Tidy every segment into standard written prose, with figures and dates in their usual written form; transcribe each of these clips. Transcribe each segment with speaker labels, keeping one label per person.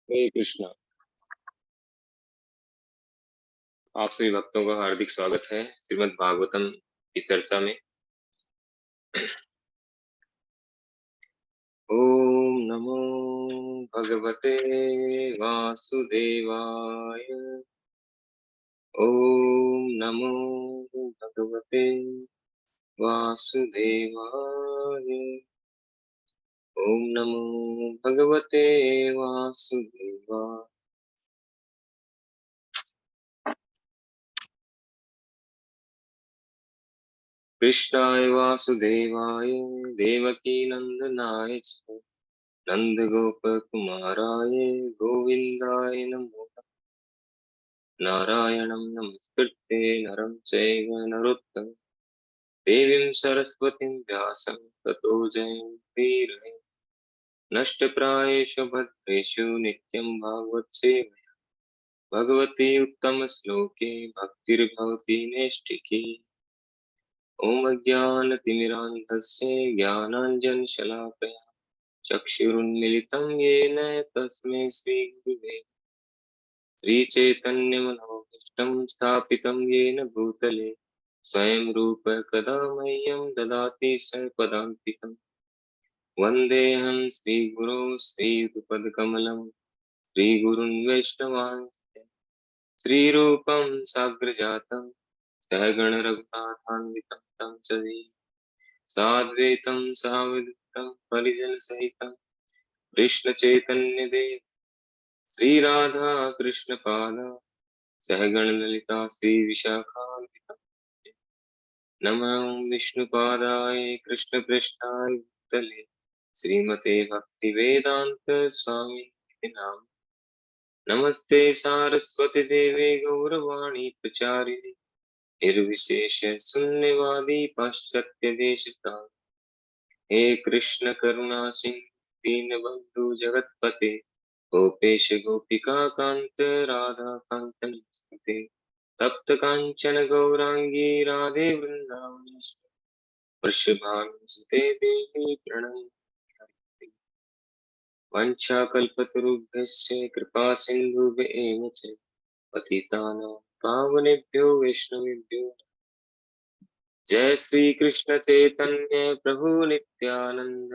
Speaker 1: हरे कृष्णा। आप सभी भक्तों का हार्दिक स्वागत है श्रीमद् भागवतम की चर्चा में। ओम नमो भगवते वासुदेवाय। ओम नमो भगवते वासुदेवाय। ओम नमो भगवते वासुदेवाय। कृष्णाय वासुदेवाय देवकी नंदनाय च नंद गोप कुमाराय गोविंदाय नमो। नारायणं नमस्कृत्य नरं चैव नरोत्तमं देवीं सरस्वतीं व्यासं ततो जयन्तीर्हे। नष्टप्रायेषु भद्रेषु नित्यं भागवतसेवया भगवती उत्तमश्लोके भक्तिर्भवति नैष्ठिकी। ॐ अज्ञानतिमिरान्धस्य ज्ञानाञ्जनशलाकया चक्षुरुन्मिलितं येन तस्मै श्रीगुरुवे श्रीचैतन्यमनोभीष्टं स्थापितं येन भूतले स्वयं रूप कदा मह्यं ददाति सर्वपदान्तिकम्। वन्देऽहं श्रीगुरो श्रीयुतपदकमलं श्रीगुरुन् वैष्णवांश्च श्रीरूपं साग्रजातं सहगण रघुनाथान्वितं तं साद्वैतं सावधूतं परिजनसहितं कृष्णचैतन्यदेव श्रीराधा कृष्णपादा सहगण ललिता श्री विशाखान्विता। नमः विष्णुपादाय कृष्णपृष्ठाय भूतले श्रीमते भक्ति वेदांत स्वामी नाम। नमस्ते सारस्वती देवे गौरवाणी प्रचारिणे निर्विशेष शून्यवादी पाश्चात्य देशता। हे कृष्ण करुणा सिंह दीनबंधु जगतपते गोपेश गोपिका कांत राधा कांत नमस्ते। तप्त कांचन गौरांगी राधे वृंदावनेश्वरी वृषभानुसुते देवी प्रणमामि। वंशाकल्पतरुभ्यश्च कृपा सिन्धुभ्येव च पतितानां पावनेभ्यो वैष्णवेभ्यो। जय श्री कृष्ण चैतन्य प्रभु नित्यानंद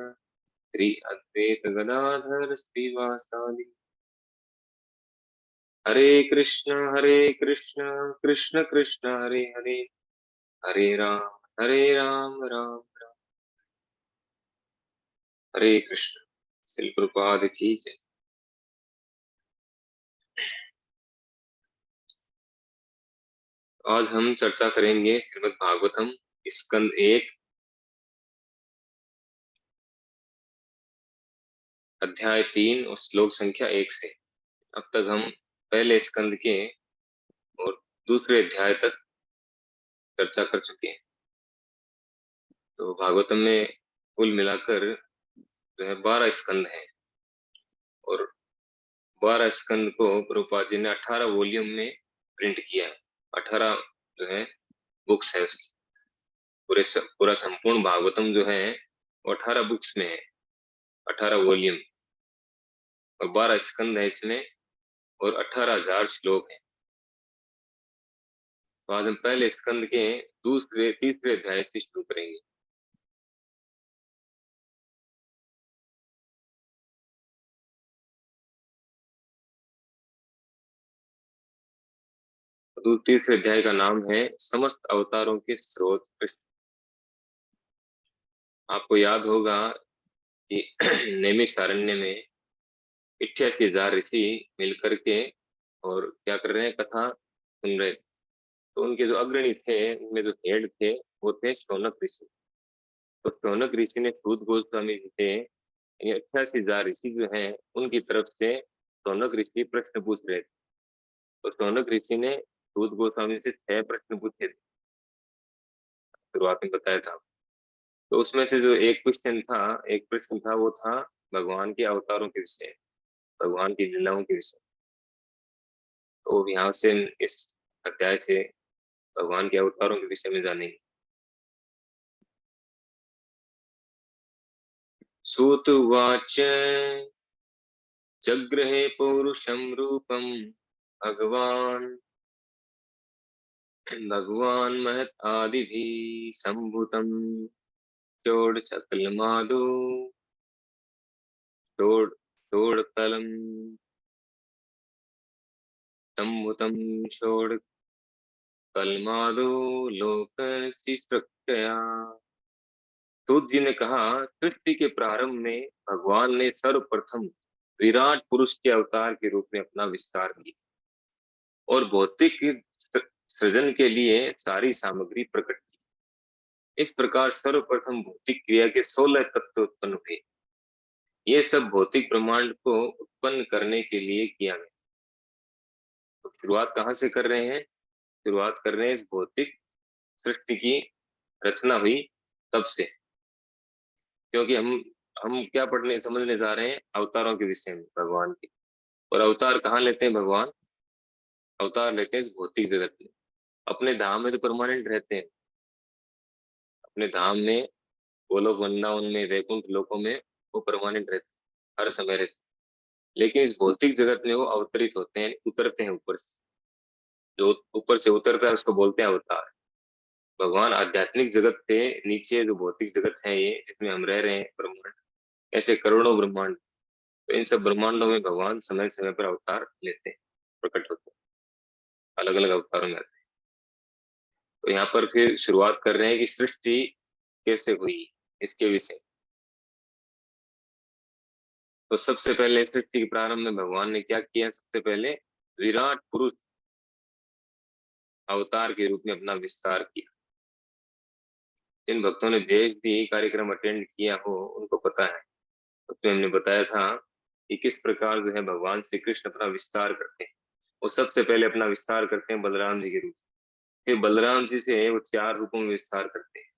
Speaker 1: श्री अद्वैत गदाधर श्रीवासादि। हरे कृष्ण कृष्ण कृष्ण हरे हरे हरे राम राम राम हरे कृष्ण। श्री प्रभुपाद की जय। आज हम चर्चा करेंगे श्रीमद् भागवतम स्कंद 1 अध्याय 3 और श्लोक संख्या 1 से। अब तक हम पहले स्कंद के और दूसरे अध्याय तक चर्चा कर चुके हैं। तो भागवतम में कुल मिलाकर जो है 12 स्कंद हैं और 12 स्कंद को प्रभुपाद जी ने 18 वॉल्यूम में प्रिंट किया है। 18 जो है बुक्स है उसकी। पूरा संपूर्ण भागवतम जो है वो 18 बुक्स में है, 18 वॉल्यूम और 12 स्कंद है इसमें और 18,000 श्लोक हैं। तो आज हम पहले स्कंद के दूसरे तीसरे अध्याय से शुरू करेंगे। तो तीसरे अध्याय का नाम है समस्त अवतारों के स्रोत कृष्ण। आपको याद होगा कि नैमिषारण्य में 88,000 ऋषि मिलकर के और क्या कर रहे हैं, कथा सुन रहे थे। तो उनके जो अग्रणी थे, उनमें जो हेड थे वो थे शौनक ऋषि। तो शौनक ऋषि ने सूत गोस्वामी जी से 88,000 ऋषि जो हैं उनकी तरफ से शौनक ऋषि प्रश्न पूछ रहे थे। तो शौनक ऋषि ने सूत गोस्वामी से 6 प्रश्न पूछे थे, शुरुआत में बताया था। तो उसमें से जो एक क्वेश्चन था, एक प्रश्न था, वो था भगवान के अवतारों के विषय, भगवान की लीलाओं के विषय। तो यहाँ से इस अध्याय से भगवान के अवतारों के विषय में जानेंगे। सूत उवाच जगृहे पौरुषं रूपं भगवान् भगवान् महत् आदिभिः सम्भूतं षोडशकल्मादो षोड षोडकलं सम्भूतं षोडकल्मादो लोकशिष्टया। सूत जी ने कहा, सृष्टि के प्रारंभ में भगवान ने सर्वप्रथम विराट पुरुष के अवतार के रूप में अपना विस्तार किया और भौतिक सृजन के लिए सारी सामग्री प्रकट की। इस प्रकार सर्वप्रथम भौतिक क्रिया के 16 तत्व उत्पन्न हुए। ये सब भौतिक ब्रह्मांड को उत्पन्न करने के लिए किया गया। तो शुरुआत कहाँ से कर रहे हैं? शुरुआत कर रहे हैं इस भौतिक सृष्टि की रचना हुई तब से, क्योंकि हम क्या पढ़ने समझने जा रहे हैं? अवतारों के विषय में भगवान के। और अवतार कहाँ लेते हैं भगवान? अवतार लेते हैं इस भौतिक जगत में। अपने धाम में तो परमानेंट रहते हैं, अपने धाम में, गोलोक वृंदावन में, वैकुंठ लोकों में वो परमानेंट रहते हैं, हर समय रहते हैं। लेकिन इस भौतिक जगत में वो अवतरित होते हैं, उतरते हैं ऊपर से। जो ऊपर से उतरता है उसको बोलते हैं अवतार। भगवान आध्यात्मिक जगत से नीचे जो भौतिक जगत है ये जिसमें हम रह रहे हैं, ब्रह्मांड, ऐसे करोड़ों ब्रह्मांड, तो इन सब ब्रह्मांडों में भगवान समय समय पर अवतार लेते हैं, प्रकट होते हैं, अलग अलग अवतारों में आते हैं। तो यहाँ पर फिर शुरुआत कर रहे हैं कि सृष्टि कैसे हुई, इसके विषय। तो सबसे पहले सृष्टि के प्रारंभ में भगवान ने क्या किया? सबसे पहले विराट पुरुष अवतार के रूप में अपना विस्तार किया। जिन भक्तों ने देश भी कार्यक्रम अटेंड किया हो उनको पता है, उसमें हमने बताया था कि किस प्रकार जो है भगवान श्री कृष्ण अपना विस्तार करते हैं। वो सबसे पहले अपना विस्तार करते हैं बलराम जी के रूप में। फिर बलराम जी से वो 4 रूपों में विस्तार करते हैं,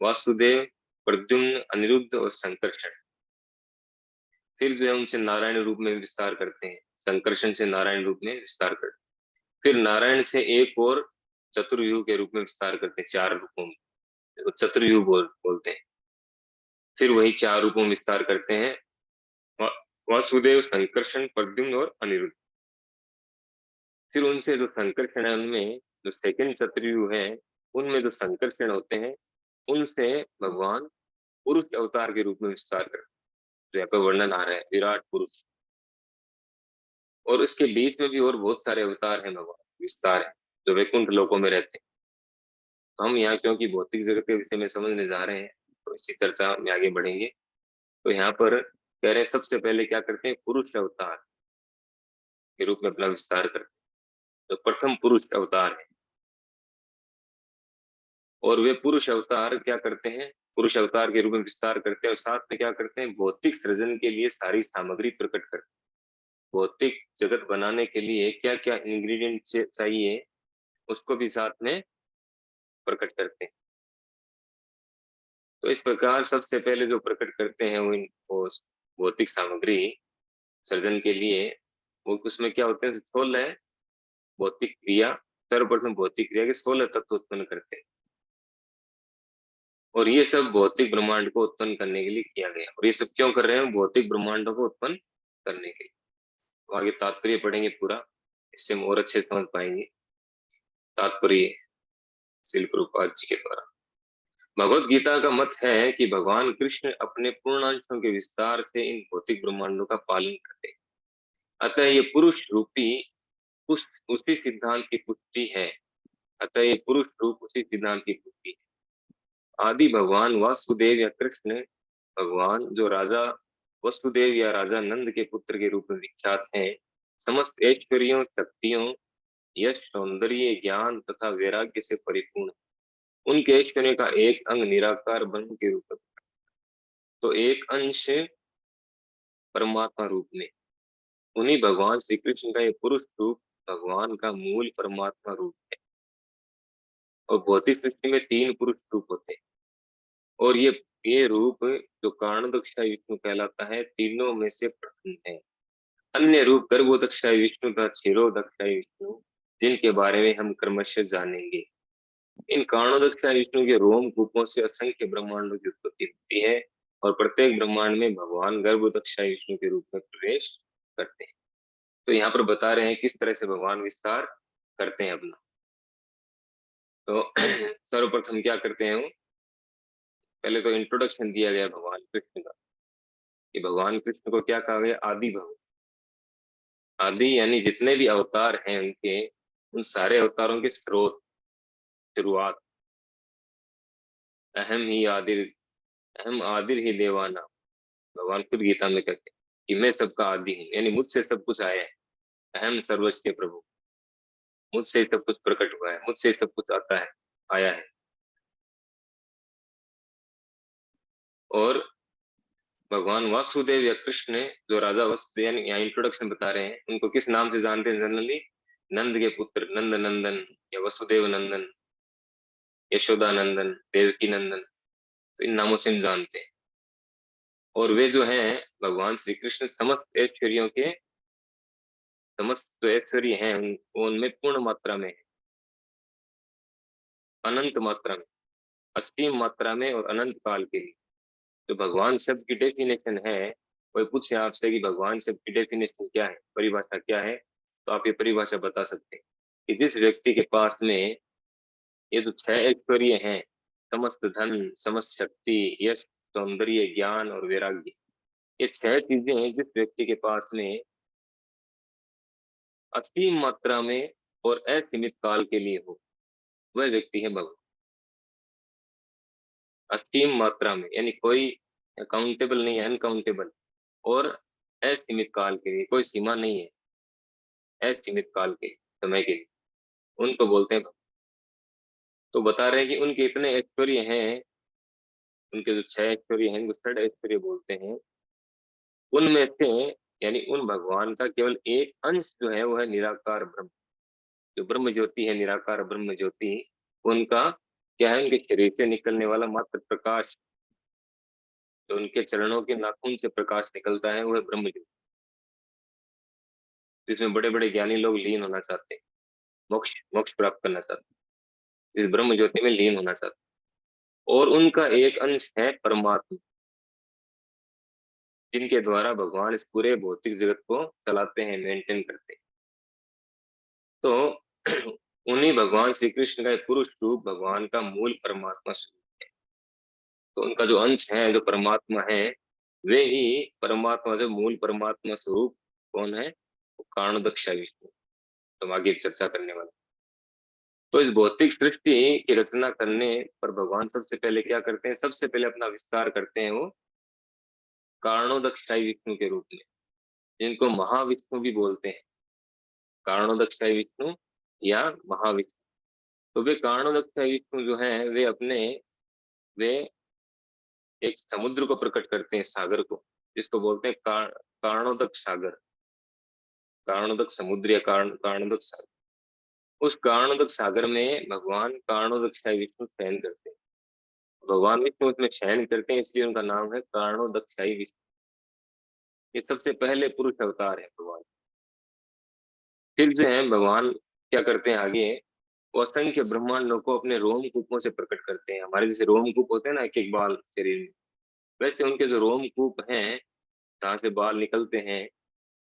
Speaker 1: वासुदेव, प्रद्युम्न, अनिरुद्ध और संकर्षण। फिर जो है उनसे नारायण रूप में विस्तार करते हैं, संकर्षण से नारायण रूप में विस्तार करते हैं। फिर नारायण से एक और चतुर्युग के रूप में विस्तार करते हैं, 4 रूपों में, तो चतुर्युग बोलते हैं। फिर वही 4 रूपों में विस्तार करते हैं, वासुदेव, संकर्षण, प्रद्युम्न और अनिरुद्ध। फिर उनसे जो संकर्षण है उनमें जो सेकंड चतुर्युग है, उनमें जो संकर्षण होते हैं उनसे भगवान पुरुष अवतार के रूप में विस्तार करते हैं, जो यहाँ पर वर्णन आ रहा है विराट पुरुष। और इसके बीच में भी और बहुत सारे अवतार हैं, भगवान विस्तार है, जो वैकुंठ लोकों में रहते हैं। तो हम यहाँ क्योंकि भौतिक जगत के विषय में समझने जा रहे हैं, तो इसी चर्चा में आगे बढ़ेंगे। तो यहाँ पर कह रहे हैं सबसे पहले क्या करते हैं? पुरुष अवतार के रूप में अपना विस्तार करते हैं, तो प्रथम पुरुष अवतार है। और वे पुरुष अवतार क्या करते हैं? पुरुष अवतार के रूप में विस्तार करते हैं और साथ में क्या करते हैं? भौतिक सृजन के लिए सारी सामग्री प्रकट करते हैं। भौतिक जगत बनाने के लिए क्या क्या इंग्रेडिएंट चाहिए उसको भी साथ में प्रकट करते हैं। तो इस प्रकार सबसे पहले जो प्रकट करते हैं वो भौतिक सामग्री सृजन के लिए, वो उसमें क्या होते हैं? 16 भौतिक क्रिया, सर्वप्रथम भौतिक क्रिया के 16 तत्व उत्पन्न करते हैं। और ये सब भौतिक ब्रह्मांड को उत्पन्न करने के लिए किया गया। और ये सब क्यों कर रहे हैं? भौतिक ब्रह्मांडों को उत्पन्न करने के लिए। तो आगे तात्पर्य पढ़ेंगे पूरा, इससे हम और अच्छे समझ पाएंगे तात्पर्य शिल प्रभुपाद जी के द्वारा। भगवत गीता का मत है कि भगवान कृष्ण अपने पूर्णांशों के विस्तार से इन भौतिक ब्रह्मांडों का पालन करते हैं। अतः ये पुरुष रूपी उसी सिद्धांत की पुष्टि है। अतः ये पुरुष रूप उसी सिद्धांत की पुष्टि है। आदि भगवान वासुदेव या कृष्ण भगवान जो राजा वसुदेव या राजा नंद के पुत्र के रूप में विख्यात हैं, समस्त ऐश्वर्यों, शक्तियों, यश, सौंदर्य, ज्ञान तथा वैराग्य से परिपूर्ण। उनके ऐश्वर्य का एक अंग निराकार ब्रह्म के रूप में, तो एक अंश परमात्मा रूप में। उन्हीं भगवान श्री कृष्ण का ये पुरुष रूप भगवान का मूल परमात्मा रूप है। और भौतिक सृष्टि में 3 पुरुष रूप होते हैं। और ये रूप जो कारणोदकशाई विष्णु कहलाता है, तीनों में से प्रथम है। अन्य रूप गर्भोदकशाई विष्णु तथा क्षीरोदकशाई विष्णु, जिनके बारे में हम क्रमशः जानेंगे। इन कारणोदकशाई विष्णु के रोम कूपों से असंख्य ब्रह्मांडों की उत्पत्ति होती है और प्रत्येक ब्रह्मांड में भगवान गर्भोदकशाई विष्णु के रूप में प्रवेश करते हैं। तो यहाँ पर बता रहे हैं किस तरह से भगवान विस्तार करते हैं अपना। तो सर्वप्रथम क्या करते हैं वो, पहले तो इंट्रोडक्शन दिया गया भगवान कृष्ण का, कि भगवान कृष्ण को क्या कहा गया, आदि भगवान। आदि यानी जितने भी अवतार हैं उनके, उन सारे अवतारों के स्रोत, शुरुआत। अहम ही आदिर, अहम आदिर ही देवाना, भगवान खुद गीता में कहते हैं कि मैं सबका आदि हूँ, यानी मुझसे सब कुछ आया है। अहम सर्वस्व के प्रभु, मुझसे ही सब कुछ प्रकट हुआ है, मुझसे ही सब कुछ आता है, आया है। और भगवान वासुदेव या कृष्ण, जो राजा वसुदेव, यानी यहाँ इंट्रोडक्शन बता रहे हैं, उनको किस नाम से जानते हैं जनरली, नंद के पुत्र, नंद नंदन या वसुदेव नंदन, यशोदा नंदन, देवकी नंदन, तो इन नामों से हम जानते हैं। और वे जो हैं भगवान श्री कृष्ण, समस्त ऐश्वर्यों के, समस्त जो ऐश्वर्य हैं वो उनमें पूर्ण मात्रा में है, अनंत मात्रा में, असीम मात्रा में और अनंत काल के लिए। तो भगवान शब्द की डेफिनेशन है, कोई पूछे आपसे कि भगवान शब्द की डेफिनेशन क्या है, परिभाषा क्या है, तो आप ये परिभाषा बता सकते हैं कि जिस व्यक्ति के पास में ये जो छह ऐश्वर्य हैं, समस्त धन, समस्त शक्ति, यश, सौंदर्य, ज्ञान और वैराग्य, ये छह चीजें हैं जिस व्यक्ति के पास में असीम मात्रा में और असीमित काल के लिए हो, वह व्यक्ति है भगवान। असीम मात्रा में यानी कोई अकाउंटेबल नहीं है, अनकाउंटेबल, और असीमित काल के लिए, कोई सीमा नहीं है, असीमित काल के समय के लिए, उनको बोलते हैं भगवान। तो बता रहे हैं कि उनके इतने ऐश्वर्य हैं, उनके जो छह ऐश्वर्य हैं, जो षड ऐश्वर्य बोलते हैं, उनमें से यानी उन भगवान का केवल एक अंश जो है वो है निराकार ब्रह्म। जो ब्रह्म ज्योति है, निराकार ब्रह्म ज्योति, उनका क्या है, उनके शरीर से निकलने वाला मात्र प्रकाश, जो उनके चरणों के नाखून से प्रकाश निकलता है, वो है ब्रह्म ज्योति, जिसमें बड़े बड़े ज्ञानी लोग लीन होना चाहते हैं, मोक्ष मोक्ष प्राप्त करना चाहते हैं, इस ब्रह्म ज्योति में लीन होना चाहते हैं। और उनका एक अंश है परमात्मा, जिनके द्वारा भगवान इस पूरे भौतिक जगत को चलाते हैं, मेंटेन करते हैं। तो उन्हीं भगवान श्री कृष्ण का पुरुष रूप भगवान का मूल परमात्मा स्वरूप। तो उनका जो अंश है, जो परमात्मा है, वे ही परमात्मा, जो मूल परमात्मा स्वरूप कौन है, वो कारणोदक विष्णु। तो हम आगे चर्चा करने वाले। तो इस भौतिक सृष्टि की रचना करने पर भगवान सबसे पहले क्या करते हैं, सबसे पहले अपना विस्तार करते हैं वो कारणोदक विष्णु के रूप में, जिनको महाविष्णु भी बोलते हैं, कारणोदक विष्णु या महाविष्णु। तो वे कारणोदक विष्णु जो है, वे एक समुद्र को प्रकट करते हैं, सागर को, जिसको बोलते हैं कारणोदक सागर, कारणोदक समुद्र या कारणोदक सागर। उस कारणोदक सागर में भगवान कारणोदक विष्णु शयन करते हैं, भगवान विष्णु उसमें शयन करते हैं, इसलिए उनका नाम है कारणोदक विष्णु। ये सबसे पहले पुरुष अवतार है भगवान। फिर जो है भगवान क्या करते हैं आगे, वो असंख्य ब्रह्मांडों को अपने रोमकूपों से प्रकट करते हैं। हमारे जैसे रोमकूप होते हैं ना, एक एक बाल शरीर में, वैसे उनके जो रोमकूप हैं, जहाँ से बाल निकलते हैं,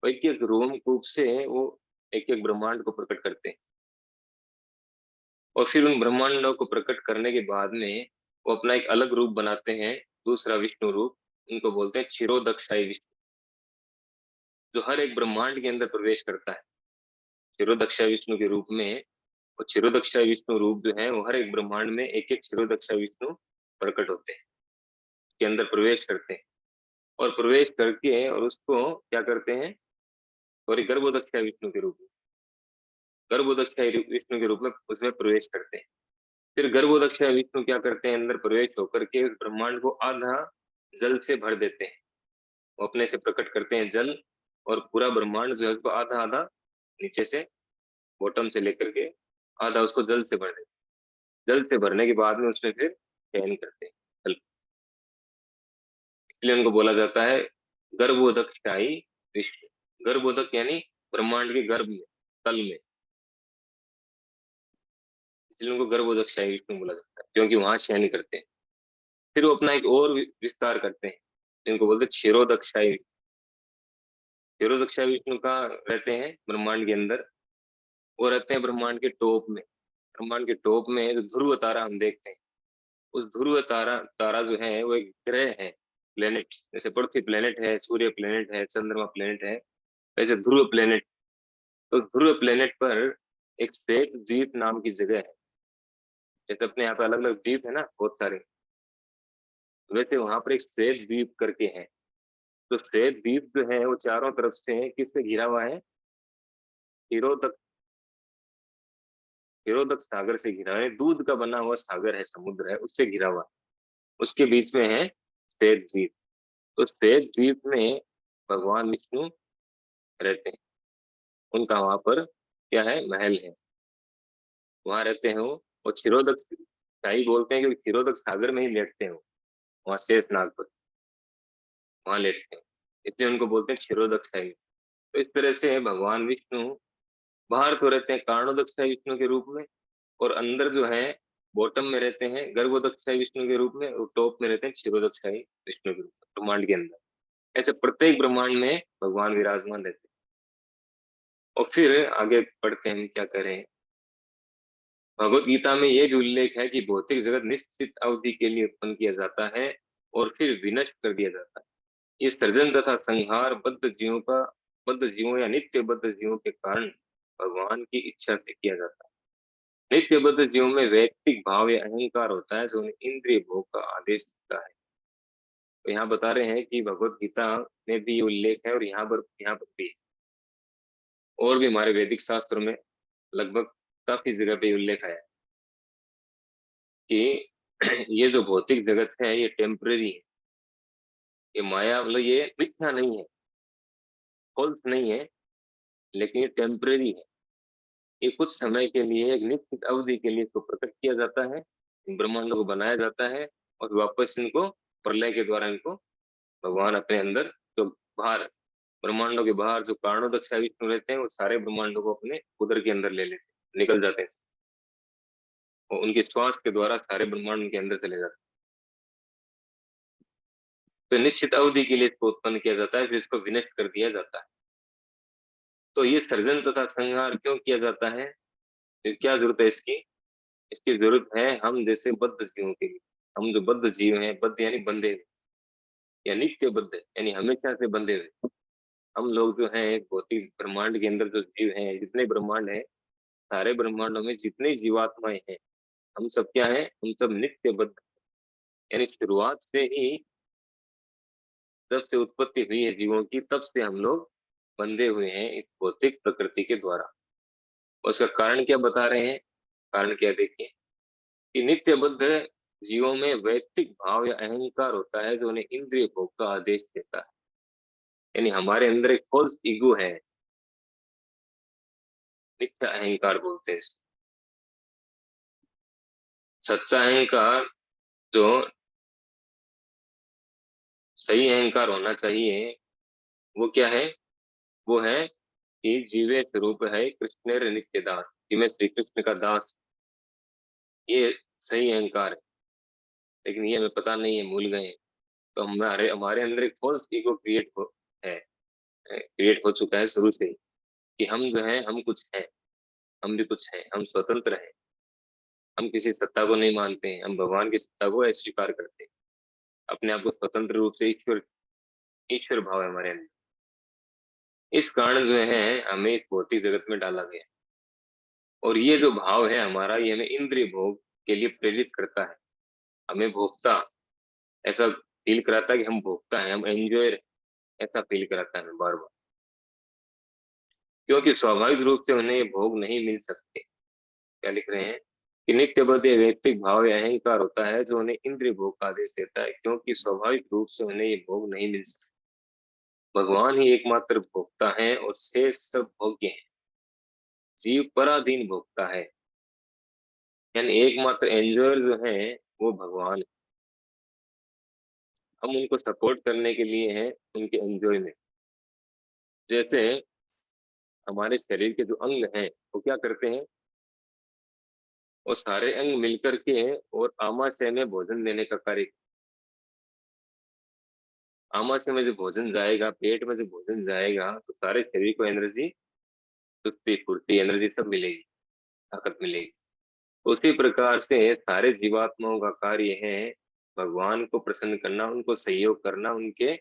Speaker 1: वो एक एक रोमकूप से वो एक एक ब्रह्मांड को प्रकट करते हैं। और फिर उन ब्रह्मांडों को प्रकट करने के बाद में वो अपना एक अलग रूप बनाते हैं, दूसरा विष्णु रूप, उनको बोलते हैं क्षीरोदक्षाई विष्णु, जो हर एक ब्रह्मांड के अंदर प्रवेश करता है। क्षीरोदक्षा विष्णु के रूप में, और क्षीरोदक्षा विष्णु रूप जो है वो हर एक ब्रह्मांड में एक एक क्षीरोदक्षा विष्णु प्रकट होते हैं, के अंदर प्रवेश करते हैं, और प्रवेश करके और उसको क्या करते हैं, और गर्भोदक्षा विष्णु के रूप में, गर्भोदक्षा विष्णु के रूप में उसमें प्रवेश करते हैं। फिर गर्भोदक्षा विष्णु क्या करते हैं, अंदर प्रवेश होकर के उस ब्रह्मांड को आधा जल से भर देते हैं, वो अपने से प्रकट करते हैं जल, और पूरा ब्रह्मांड जो है उसको आधा आधा नीचे से, बॉटम से लेकर के आधा उसको जल से भर देते हैं। जल से भरने के बाद में उसमें फिर शयन करते हैं जल, इसलिए उनको बोला जाता है गर्भोदक शाही विष्णु। गर्भोदक यानी ब्रह्मांड के गर्भ में, तल में, इसलिए उनको गर्भोदक शाही विष्णु बोला जाता है, क्योंकि वहां शयन करते हैं। फिर वो अपना एक और विस्तार करते हैं, जिनको बोलते हैं क्षीरोदक शाही। क्षीरोदक विष्णु कहाँ रहते हैं ब्रह्मांड के अंदर? वो रहते हैं ब्रह्मांड के टॉप में। ब्रह्मांड के टॉप में जो ध्रुव तारा हम देखते हैं, उस ध्रुव तारा तारा जो है वो एक ग्रह है, प्लेनेट। जैसे पृथ्वी प्लेनेट है, सूर्य प्लेनेट है, चंद्रमा प्लेनेट है, वैसे ध्रुव प्लेनेट। तो ध्रुव प्लेनेट पर एक श्वेत द्वीप नाम की जगह है। जैसे अपने यहाँ पे अलग अलग द्वीप है ना बहुत सारे, वैसे वहां पर एक श्वेत द्वीप करके है। तो श्वेत द्वीप जो है वो चारों तरफ से किससे घिरा हुआ है? क्षीरोदक क्षीरोदक सागर से घिरा है। दूध का बना हुआ सागर है, समुद्र है, उससे घिरा हुआ। उसके बीच में है श्वेत द्वीप। तो श्वेत द्वीप में भगवान विष्णु रहते हैं। उनका वहां पर क्या है? महल है, वहां रहते हैं वो। और क्षीरोदक शाही बोलते हैं क्योंकि क्षीरोदक सागर में ही लेटते हैं वो, वहां शेष नाग पर वहां लेटते हैं, इसलिए उनको बोलते हैं क्षीरोदक शाही। तो इस तरह से भगवान विष्णु बाहर तो रहते हैं कारणोदक विष्णु के रूप में, और अंदर जो है बॉटम में रहते हैं गर्भोदक विष्णु के रूप में, और टॉप में रहते हैं क्षीरोदक विष्णु के रूप में ब्रह्मांड के अंदर। ऐसे प्रत्येक ब्रह्मांड में भगवान विराजमान रहते हैं। और फिर आगे पढ़ते हैं हम क्या करें। भगवत गीता में यह भी उल्लेख है कि भौतिक जगत निश्चित अवधि के लिए उत्पन्न किया जाता है और फिर विनष्ट कर दिया जाता है। ये सृजन तथा संहार बद्ध जीवों या नित्य बद्ध जीवों के कारण भगवान की इच्छा से किया जाता है। नित्य बद्ध जीवों में वैयक्तिक भाव या अहंकार होता है जो उन्हें इंद्रिय भोग का आदेश देता है। तो यहाँ बता रहे हैं कि भगवत गीता में भी ये उल्लेख है और यहाँ पर भी है। और भी हमारे वैदिक शास्त्रों में लगभग काफी जगह पे उल्लेख आया है कि ये जो भौतिक जगत है ये टेम्पररी है, ये माया मतलब ये मिथ्या नहीं है, फॉल्स नहीं है, लेकिन ये टेम्पररी है। ये कुछ समय के लिए, एक निश्चित अवधि के लिए इसको प्रकट किया जाता है, इन ब्रह्मांडों को बनाया जाता है, और वापस इनको प्रलय के द्वारा इनको भगवान अपने अंदर, तो बाहर ब्रह्मांडों के बाहर जो कारणोदक विष्णु रहते हैं वो सारे ब्रह्मांडों को अपने उदर के अंदर ले लेते हैं, निकल जाते हैं, और उनके श्वास के द्वारा सारे ब्रह्मांड के अंदर चले जाते हैं। तो निश्चित अवधि के लिए इसको उत्पन्न किया जाता है, फिर इसको विनष्ट कर दिया जाता है। तो ये सर्जन तथा संहार क्यों किया जाता है? फिर क्या जरूरत है इसकी? इसकी जरूरत है हम जैसे बद्ध जीवों के लिए। हम जो बद्ध जीव हैं, बद्ध यानी बंधे हुए, या नित्य बद्ध यानी हमेशा से बंधे हुए। हम लोग जो हैं एक भौतिक ब्रह्मांड के अंदर जो जीव हैं, जितने ब्रह्मांड हैं, सारे ब्रह्मांडों में जितने जीवात्माएं हैं, हम सब क्या हैं? हम सब नित्य बद्ध, यानी शुरुआत से ही, जब से उत्पत्ति हुई है जीवों की, तब से हम लोग बंधे हुए हैं इस भौतिक प्रकृति के द्वारा। उसका कारण क्या बता रहे हैं? कारण क्या देखिए कि नित्य बद्ध जीवों में वैयक्तिक भाव या अहंकार होता है जो उन्हें इंद्रिय भोग का आदेश देता है। यानी हमारे अंदर एक फॉल्स ईगो है, मिथ्या अहंकार बोलते हैं इसको। सच्चा अहंकार, जो सही अहंकार होना चाहिए, वो क्या है? वो है कि जीवे स्वरूप है कृष्ण नित्य दास, कि मैं श्री कृष्ण का दास। ये सही अहंकार है, लेकिन ये हमें पता नहीं है, भूल गए। तो हमारे हमारे अंदर एक फॉल्स ईगो है क्रिएट हो चुका है शुरू से ही, कि हम जो है हम कुछ हैं, हम भी कुछ हैं, हम स्वतंत्र हैं, हम किसी सत्ता को नहीं मानते हैं, हम भगवान की सत्ता को अस्वीकार करते हैं, अपने आप को स्वतंत्र रूप से ईश्वर ईश्वर भाव है हमारे अंदर। इस कारण जो है हमें इस भौतिक जगत में डाला गया, और ये जो भाव है हमारा, ये हमें इंद्रिय भोग के लिए प्रेरित करता है। हमें भोक्ता ऐसा फील कराता है कि हम भोक्ता हैं, हम एंजॉय, ऐसा फील कराता है हमें बार बार, क्योंकि स्वाभाविक रूप से उन्हें ये भोग नहीं मिल सकते। क्या लिख रहे हैं कि नित्य बद्ध वैयक्तिक भाव या अहंकार होता है जो उन्हें इंद्रिय भोग का आदेश देता है, क्योंकि स्वाभाविक रूप से उन्हें ये भोग नहीं मिल सकते। भगवान ही एकमात्र भोक्ता है और शेष सब भोग्य है। जीव पराधीन भोक्ता है, यानी एकमात्र एंजॉयर जो है वो भगवान है। हम उनको सपोर्ट करने के लिए हैं उनके एंजॉय में। जैसे हमारे शरीर के जो अंग हैं वो क्या करते हैं? वो सारे अंग मिलकर के और आमाशय में भोजन देने का कार्य, आमाशय में जो भोजन जाएगा, पेट में जो भोजन जाएगा, तो सारे शरीर को एनर्जी, चुस्ती, फुर्ती, एनर्जी सब मिलेगी, ताकत मिलेगी। उसी प्रकार से सारे जीवात्माओं का कार्य है भगवान को प्रसन्न करना, उनको सहयोग करना, उनके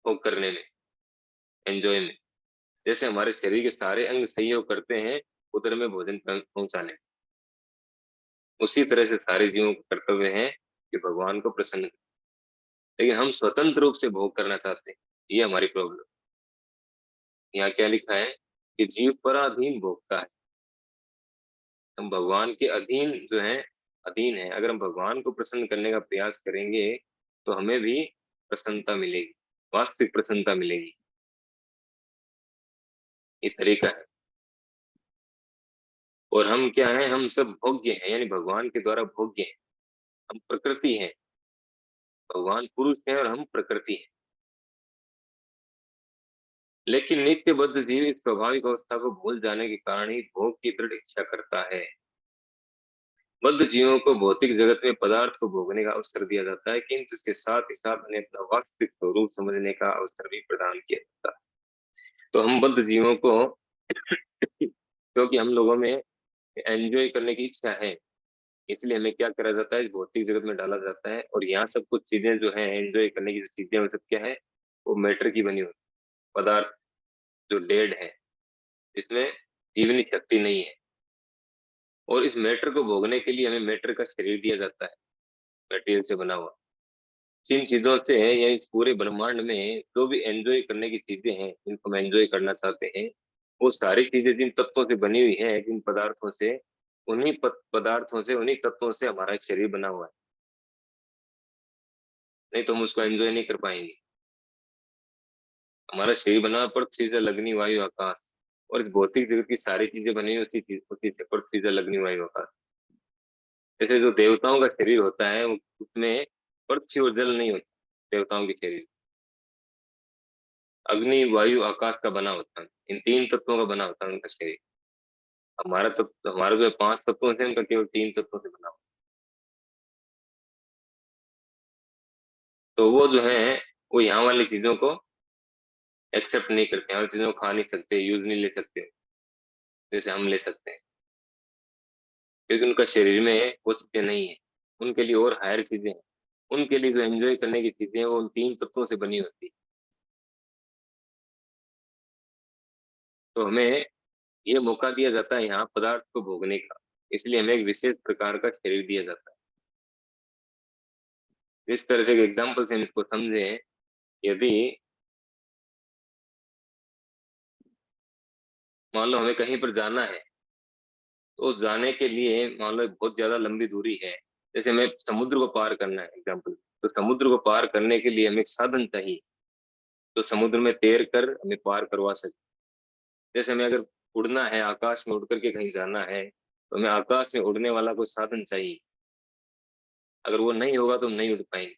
Speaker 1: वो करने में, एन्जॉय में। जैसे हमारे शरीर के सारे अंग सहयोग करते हैं उदर में भोजन पहुँचाने में, उसी तरह से सारे जीवों का कर्तव्य है कि भगवान को प्रसन्न करें। लेकिन हम स्वतंत्र रूप से भोग करना चाहते हैं, ये हमारी प्रॉब्लम। यहाँ क्या लिखा है कि जीव पराधीन भोगता है, हम भगवान के अधीन जो है, अधीन है। अगर हम भगवान को प्रसन्न करने का प्रयास करेंगे तो हमें भी प्रसन्नता मिलेगी, वास्तविक प्रसन्नता मिलेगी। ये तरीका है। और हम क्या हैं, हम सब भोग्य हैं, यानी भगवान के द्वारा भोग्य हैं। हम प्रकृति हैं, भगवान पुरुष हैं और हम प्रकृति हैं। लेकिन नित्यबद्ध जीव इस स्वाभाविक अवस्था को भूल जाने के कारण ही भोग की दृढ़ इच्छा करता है। बद्ध जीवों को भौतिक जगत में पदार्थ को भोगने का अवसर दिया जाता है, किंतु इसके साथ ही साथ उन्हें अपना वास्तविक स्वरूप समझने का अवसर भी प्रदान किया जाता है। तो हम बद्ध जीवों को क्योंकि हम लोगों में एंजॉय करने की इच्छा है, इसलिए हमें क्या करा जाता है, भौतिक जगत में डाला जाता है। और यहाँ सब कुछ चीजें जो है एंजॉय करने की जो चीजें, वो सब क्या है, वो मैटर की बनी हुई पदार्थ, जो डेड है, इसमें जीवनी शक्ति नहीं है। और इस मैटर को भोगने के लिए हमें मैटर का शरीर दिया जाता है, मटेरियल से बना हुआ। जिन चीजों से या इस पूरे ब्रह्मांड में जो भी एंजॉय करने की चीजें हैं, जिनको हम एंजॉय करना चाहते हैं, वो सारी चीजें जिन तत्वों से बनी हुई है, जिन पदार्थों से, उन्हीं पदार्थों से, उन्हीं तत्वों से हमारा शरीर बना हुआ है। नहीं तो हम उसको एंजॉय नहीं कर पाएंगे। हमारा शरीर बना पृथ्वी से, लगनी वायु आकाश, और इस भौतिक जगत की सारी चीजें बनी हुई उसी से, पृथ्वी से, लगनी वायु आकाश। जैसे जो देवताओं का शरीर होता है, उसमें पृथ्वी और जल नहीं होता। देवताओं के शरीर अग्नि, वायु, आकाश का बना होता है, इन तीन तत्वों का बना होता है उनका शरीर। हमारा जो है पांच तत्वों से, उनका केवल तीन तत्वों से बना हुआ। तो वो जो है, वो यहाँ वाली चीजों को एक्सेप्ट नहीं करते, यहाँ वाली चीजों को खा नहीं सकते, यूज नहीं ले सकते, जैसे हम ले सकते हैं। क्योंकि उनका शरीर में वो चीजें नहीं है, उनके लिए और हायर चीजें हैं। उनके लिए जो एंजॉय करने की चीजें हैं, वो उन तीन तत्वों से बनी होती है। तो हमें ये मौका दिया जाता है यहाँ पदार्थ को भोगने का, इसलिए हमें एक विशेष प्रकार का शरीर दिया जाता है। जिस तरह से एग्जाम्पल से हम इसको समझे, यदि मान लो हमें कहीं पर जाना है, तो उस जाने के लिए मान लो बहुत ज्यादा लंबी दूरी है, जैसे हमें समुद्र को पार करना है एग्जाम्पल, तो समुद्र को पार करने के लिए हमें एक साधन चाहिए, तो समुद्र में तैर कर हमें पार करवा सके। जैसे हमें अगर उड़ना है, आकाश में उड़ करके कहीं जाना है, तो हमें आकाश में उड़ने वाला कोई साधन चाहिए। अगर वो नहीं होगा तो हम नहीं उड़ पाएंगे।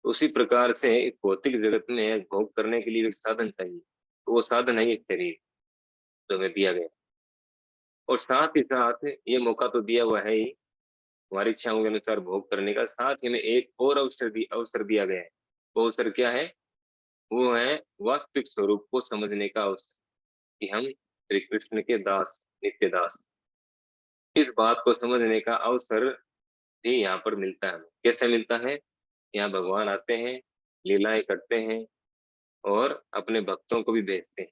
Speaker 1: तो उसी प्रकार से इस भौतिक जगत में भोग करने के लिए एक साधन चाहिए, तो वो साधन है ये शरीर, जो हमें दिया गया। और साथ ही साथ ये मौका तो दिया हुआ है ही, हमारी इच्छाओं के अनुसार भोग करने का, साथ ही में एक और अवसर दिया गया है। वो अवसर क्या है? वो है वास्तविक स्वरूप को समझने का अवसर, कि हम श्री कृष्ण के दास, नित्य दास। इस बात को समझने का अवसर भी यहाँ पर मिलता है। कैसे मिलता है? यहाँ भगवान आते हैं, लीलाएं करते हैं और अपने भक्तों को भी भेजते हैं।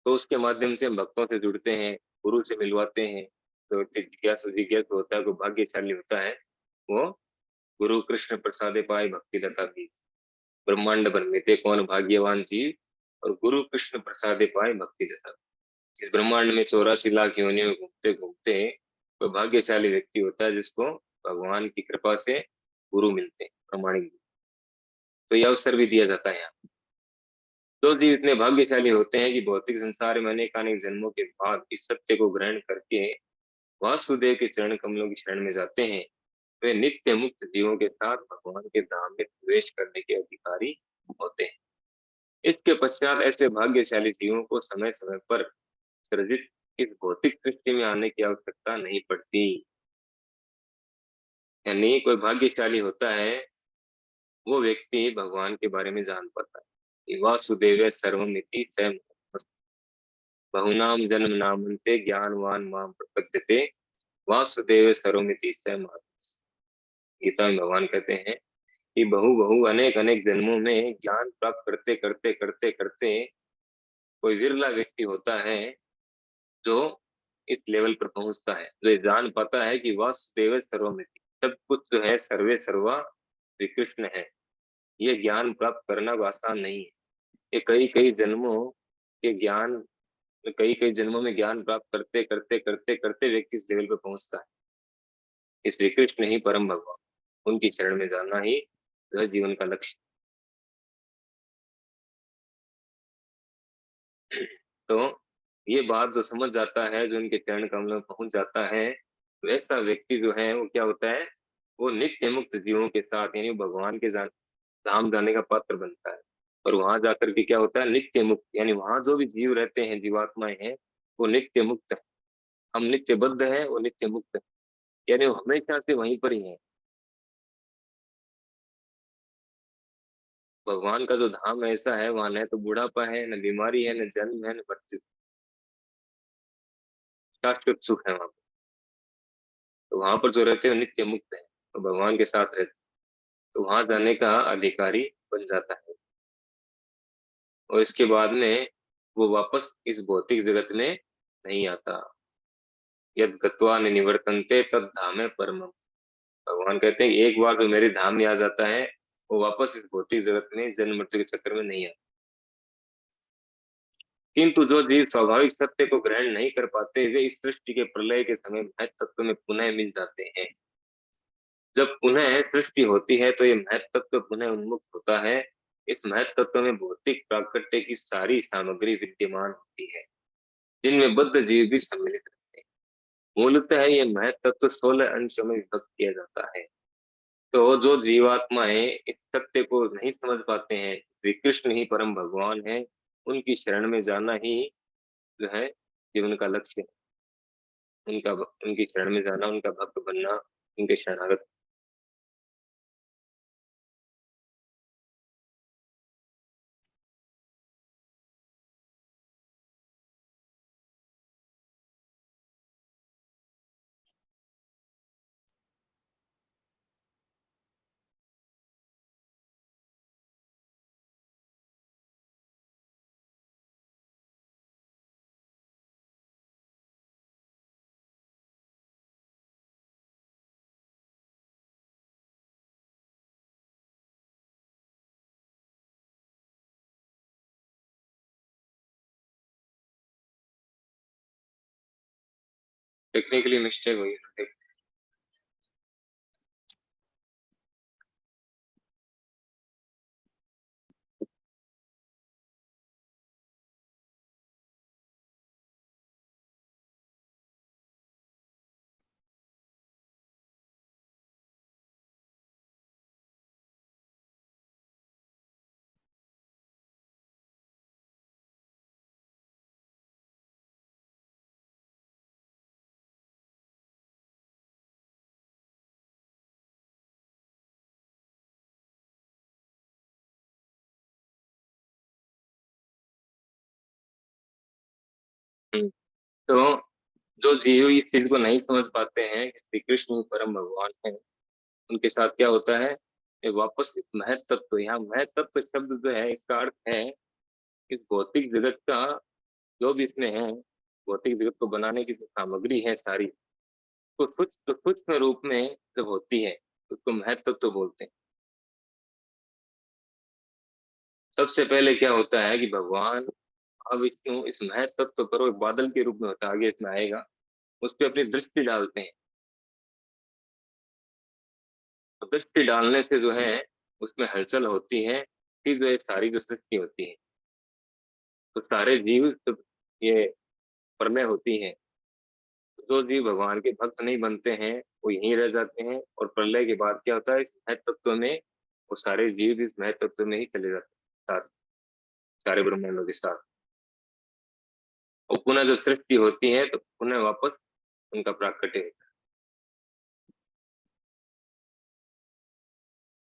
Speaker 1: तो उसके माध्यम से हम भक्तों से जुड़ते हैं, गुरु से मिलवाते हैं। तो जिज्ञासु जिज्ञासु होता है, को भाग्यशाली होता है, वो गुरु कृष्ण प्रसादे पाए भक्ति लता भी। ब्रह्मांड बनते कौन भाग्यवान जीव, और गुरु कृष्ण प्रसादे पाए भक्ति लता। इस ब्रह्मांड में 84 लाख योनियों में घूमते घूमते कोई भाग्यशाली व्यक्ति होता है, जिसको भगवान की कृपा से गुरु मिलते हैं, प्रमाणिक गुरु। तो यह अवसर भी दिया जाता है यहाँ। जो जीव इतने भाग्यशाली होते हैं कि भौतिक संसार में अनेकानेक जन्मों के बाद इस सत्य को ग्रहण करके वासुदेव के चरण कमलों की शरण में जाते हैं, वे नित्य मुक्त जीवों के साथ भगवान के धाम में प्रवेश करने के अधिकारी होते हैं। इसके पश्चात ऐसे भाग्यशाली जीवों को समय समय पर सृजित इस भौतिक सृष्टि में आने की आवश्यकता नहीं पड़ती। यानी कोई भाग्यशाली होता है, वो व्यक्ति भगवान के बारे में जान पाता है कि वासुदेव सर्वमिति स बहुनाम जन्म नामन्ते ज्ञानवान माम प्रपद्यते वासुदेव सर्वमिति स महात्मा। गीता में भगवान कहते हैं कि बहु बहु अनेक अनेक जन्मों में ज्ञान प्राप्त करते करते करते करते कोई विरला व्यक्ति होता है जो इस लेवल पर पहुंचता है, जो ये जान पाता है कि वासुदेव सर्वमिति, सब कुछ जो है सर्वे सर्वा श्री कृष्ण है। ये ज्ञान प्राप्त करना आसान नहीं है। ये कई कई जन्मों के ज्ञान, कई कई जन्मों में ज्ञान प्राप्त करते करते करते करते व्यक्ति इस लेवल पर पहुंचता है कि श्री कृष्ण ही परम भगवान, उनकी शरण में जाना ही जो है जीवन का लक्ष्य। तो ये बात जो समझ जाता है, जो उनके चरण कमल में पहुंच जाता है, वैसा व्यक्ति जो है वो क्या होता है, वो नित्य मुक्त जीवों के साथ यानी भगवान के धाम जाने का पात्र बनता है। और वहां जाकर के क्या होता है, नित्य मुक्त, यानी वहां जो भी जीव रहते हैं, जीवात्माएं हैं, वो नित्य मुक्त है। हम नित्य बद्ध हैं, वो नित्य मुक्त है, यानी वो हमेशा से वहीं पर ही है। भगवान का जो धाम ऐसा है, वहां न तो बुढ़ापा है, न बीमारी है, न जन्म है, न मृत्यु, शाश्वत सुख है वहां पर। तो वहां पर जो रहते हैं नित्य मुक्त है, तो भगवान के साथ रहते हैं, तो वहां जाने का अधिकारी बन जाता है। और इसके बाद में वो वापस इस भौतिक जगत में नहीं आता। यद गत्वा न निवर्तन्ते तद धामे परमम। भगवान कहते हैं एक बार जो मेरे धाम में आ जाता है, वो वापस इस भौतिक जगत में जन्म मृत्यु के चक्कर में नहीं आता। किंतु जो जीव स्वाभाविक सत्य को ग्रहण नहीं कर पाते, वे इस सृष्टि के प्रलय के समय महत तत्व में पुनः मिल जाते हैं। जब पुनः सृष्टि होती है तो ये महत तत्व पुनः उन्मुक्त होता है। इस महत तत्व में भौतिक प्राकट्य की सारी सामग्री विद्यमान होती है, जिनमें बद्ध जीव भी सम्मिलित रहते हैं। मूलतः ये महत तत्व 16 अंशों में विभक्त किया जाता है। तो जो जीवात्माएं इस सत्य को नहीं समझ पाते हैं, श्री कृष्ण ही परम भगवान है, उनकी शरण में जाना ही जो है जीवन का लक्ष्य है। उनकी शरण में जाना, उनका भक्त बनना, उनके शरणागत। टेक्निकली मिस्टेक हुई। तो जो जीव इस चीज को नहीं समझ पाते हैं कि श्री कृष्ण ही परम भगवान है, उनके साथ क्या होता है, ये वापस इस महत तत्व, यहाँ महत तत्व शब्द जो है इसका अर्थ है इस भौतिक जगत का, जो भी इसमें है, भौतिक जगत को बनाने की जो सामग्री है सारी, तो सूक्ष्म रूप में जब होती है तो उसको महत तत्व बोलते हैं। सबसे पहले क्या होता है कि भगवान महाविष्णु इस महत तत्व पर, वो बादल के रूप में होता है, आगे इसमें आएगा, उस पर अपनी दृष्टि डालते हैं। तो दृष्टि डालने से जो है उसमें हलचल होती है, फिर जो है सारी जो सृष्टि होती है, तो सारे जीव जब ये प्रलय होती है, तो जो जीव भगवान के भक्त नहीं बनते हैं वो यहीं रह जाते हैं, और प्रलय के बाद क्या होता है, इस महत तत्व में वो सारे जीव इस महत तत्व में ही चले जाते हैं साथ, सारे ब्रह्मांडों के साथ। और पुनः जब सृष्टि होती है तो पुनः वापस उनका प्राकट्य होता है।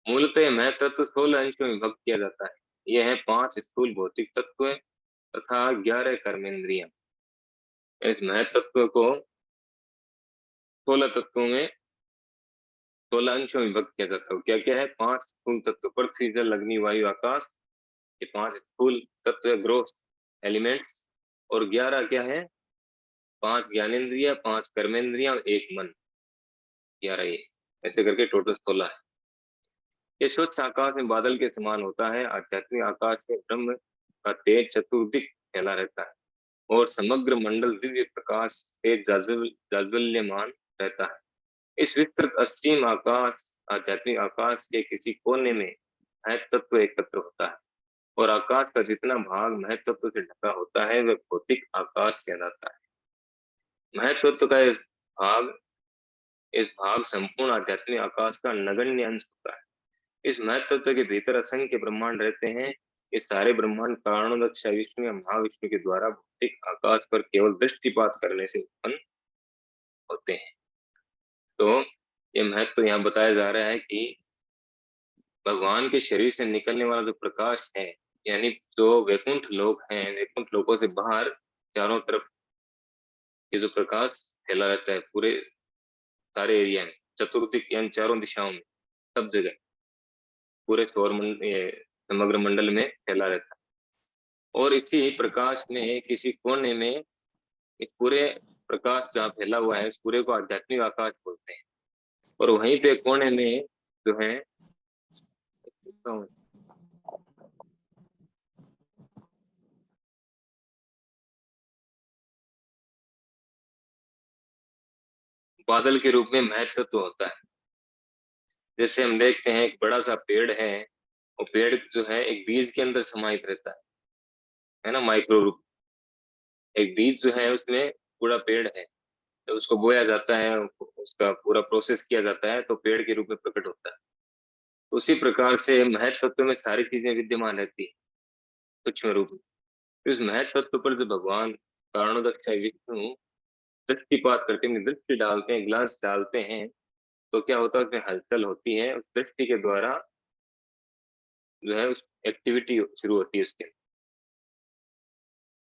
Speaker 1: मूलतः मह तत्व 16 अंशों में विभक्त किया जाता है। यह है 5 स्थूल भौतिक तत्व तथा 11 कर्मेंद्रियां। इस मह तत्व को 16 तत्वों में 16 अंशों में विभक्त किया जाता है। क्या क्या है? 5 स्थूल तत्व, पृथ्वी जल अग्नि वायु आकाश, ये 5 स्थूल तत्व ग्रोथ एलिमेंट्स। और 11 क्या है? 5 ज्ञानेन्द्रिय, 5 कर्मेंद्रियां और 1 मन, 11 ये, ऐसे करके टोटल 16 है। ये स्वच्छ आकाश में बादल के समान होता है। आध्यात्मिक आकाश में ब्रह्म का तेज चतुर्दिक फैला रहता है और समग्र मंडल दिव्य प्रकाश से जाज्वल्यमान रहता है। इस विस्तृत असीम आकाश, आध्यात्मिक आकाश के किसी कोने में महत्त्व एकत्र होता है और आकाश का जितना भाग महत्त्व से ढका होता है वह भौतिक आकाश कहलाता है। महत्त्व का इस भाग संपूर्ण आध्यात्मिक आकाश का नगण्य अंश होता है। इस महत्त्व के भीतर असंख्य ब्रह्मांड रहते हैं। ये सारे ब्रह्मांड कारणोदक्ष विष्णु या महाविष्णु के द्वारा भौतिक आकाश पर केवल दृष्टिपात करने से उत्पन्न होते हैं। तो ये महत्व यहाँ बताया जा रहा है कि भगवान के शरीर से निकलने वाला जो प्रकाश है, यानी जो वैकुंठ लोक हैं, वैकुंठ लोकों से बाहर चारों तरफ ये जो प्रकाश फैला रहता है पूरे सारे एरिया में, चतुर्दिक यानी चारों दिशाओं में, सब जगह पूरे समग्र मंडल में फैला रहता है। और इसी प्रकाश में किसी कोने में, इस पूरे प्रकाश जहाँ फैला हुआ है, इस पूरे को आध्यात्मिक आकाश बोलते हैं। और वहीं पे कोने में जो है बादल के रूप में महत्व होता है। जैसे हम देखते हैं एक बड़ा सा पेड़ है, वो पेड़ जो है एक बीज के अंदर समाहित रहता है ना, माइक्रो रूप। एक बीज जो है उसमें पूरा पेड़ है, तो उसको बोया जाता है, उसका पूरा प्रोसेस किया जाता है तो पेड़ के रूप में प्रकट होता है। तो उसी प्रकार से महत्व में सारी चीजें विद्यमान रहती है सूक्ष्म रूप में। इस महत्व पर जो भगवान कारणोदक्ष विष्णु दृष्टिपात करते हैं, दृष्टि डालते हैं, ग्लास डालते हैं, तो क्या होता है? उसमें हलचल होती है। उस दृष्टि के द्वारा जो है उस एक्टिविटी शुरू होती है उसके।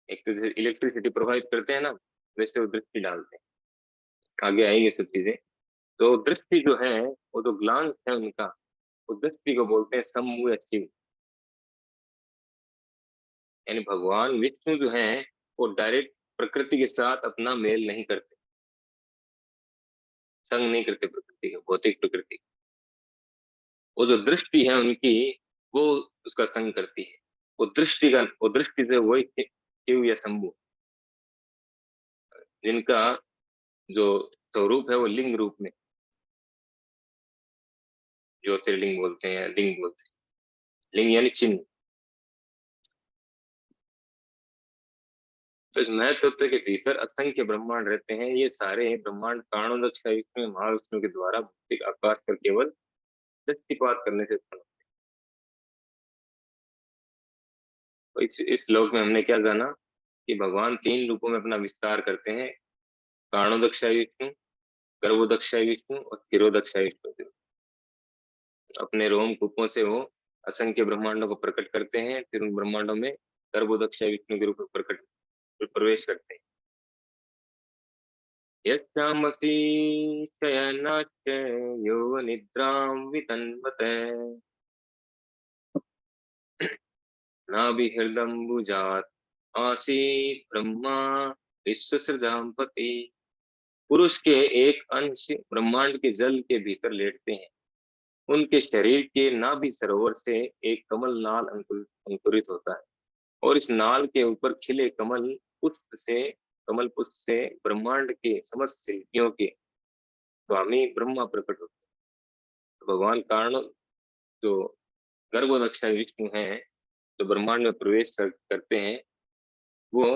Speaker 1: एक तो जैसे इलेक्ट्रिसिटी प्रोवाइड करते हैं ना, वैसे वो दृष्टि डालते हैं। आगे आएंगे सब चीजें। तो दृष्टि जो है, वो जो ग्लांस है उनका, उस दृष्टि को बोलते हैं शंभु या शिव। यानी भगवान विष्णु जो है वो डायरेक्ट प्रकृति के साथ अपना मेल नहीं करते, संग नहीं करते प्रकृति का, भौतिक प्रकृति। वो जो दृष्टि है उनकी, वो उसका संग करती है। वो दृष्टि से वही शिव या शंभु, जिनका जो स्वरूप है वो लिंग रूप में, ज्योतिर्लिंग बोलते हैं, लिंग बोलते हैं। लिंग यानी चिन्ह। तो इस महत्व के भीतर असंख्य ब्रह्मांड रहते हैं। ये सारे ब्रह्मांड कारणोदक्ष विष्णु महाविष्णु के द्वारा भौतिक आकाश पर केवल दृष्टिपात करने से उत्पन्न होते हैं। तो इस श्लोक में हमने क्या जाना कि भगवान 3 रूपों में अपना विस्तार करते हैं। कारणोदक्ष विष्णु, गर्भोदक्ष विष्णु और क्षीरोदक्ष विष्णु। अपने रोम कूपों से वो असंख्य ब्रह्मांडों को प्रकट करते हैं, फिर उन ब्रह्मांडों में गर्भोदक्ष विष्णु के रूप में प्रवेश करते हैं। यस्यामसि शयनाश्च यो निद्रां वितन्वते नाभिहृदम्बुजात् आसीत् ब्रह्मा विश्वसृजाम्पति। पुरुष के एक अंश ब्रह्मांड के जल के भीतर लेटते हैं। उनके शरीर के नाभि सरोवर से एक कमल नाल अंकुरित होता है और इस नाल के ऊपर खिले कमल पुष्प से ब्रह्मांड के समस्त शिल्पियों के स्वामी ब्रह्मा प्रकट होते हैं। तो भगवान कारण जो गर्भोदक्ष विष्णु हैं, जो ब्रह्मांड में प्रवेश करते हैं, वो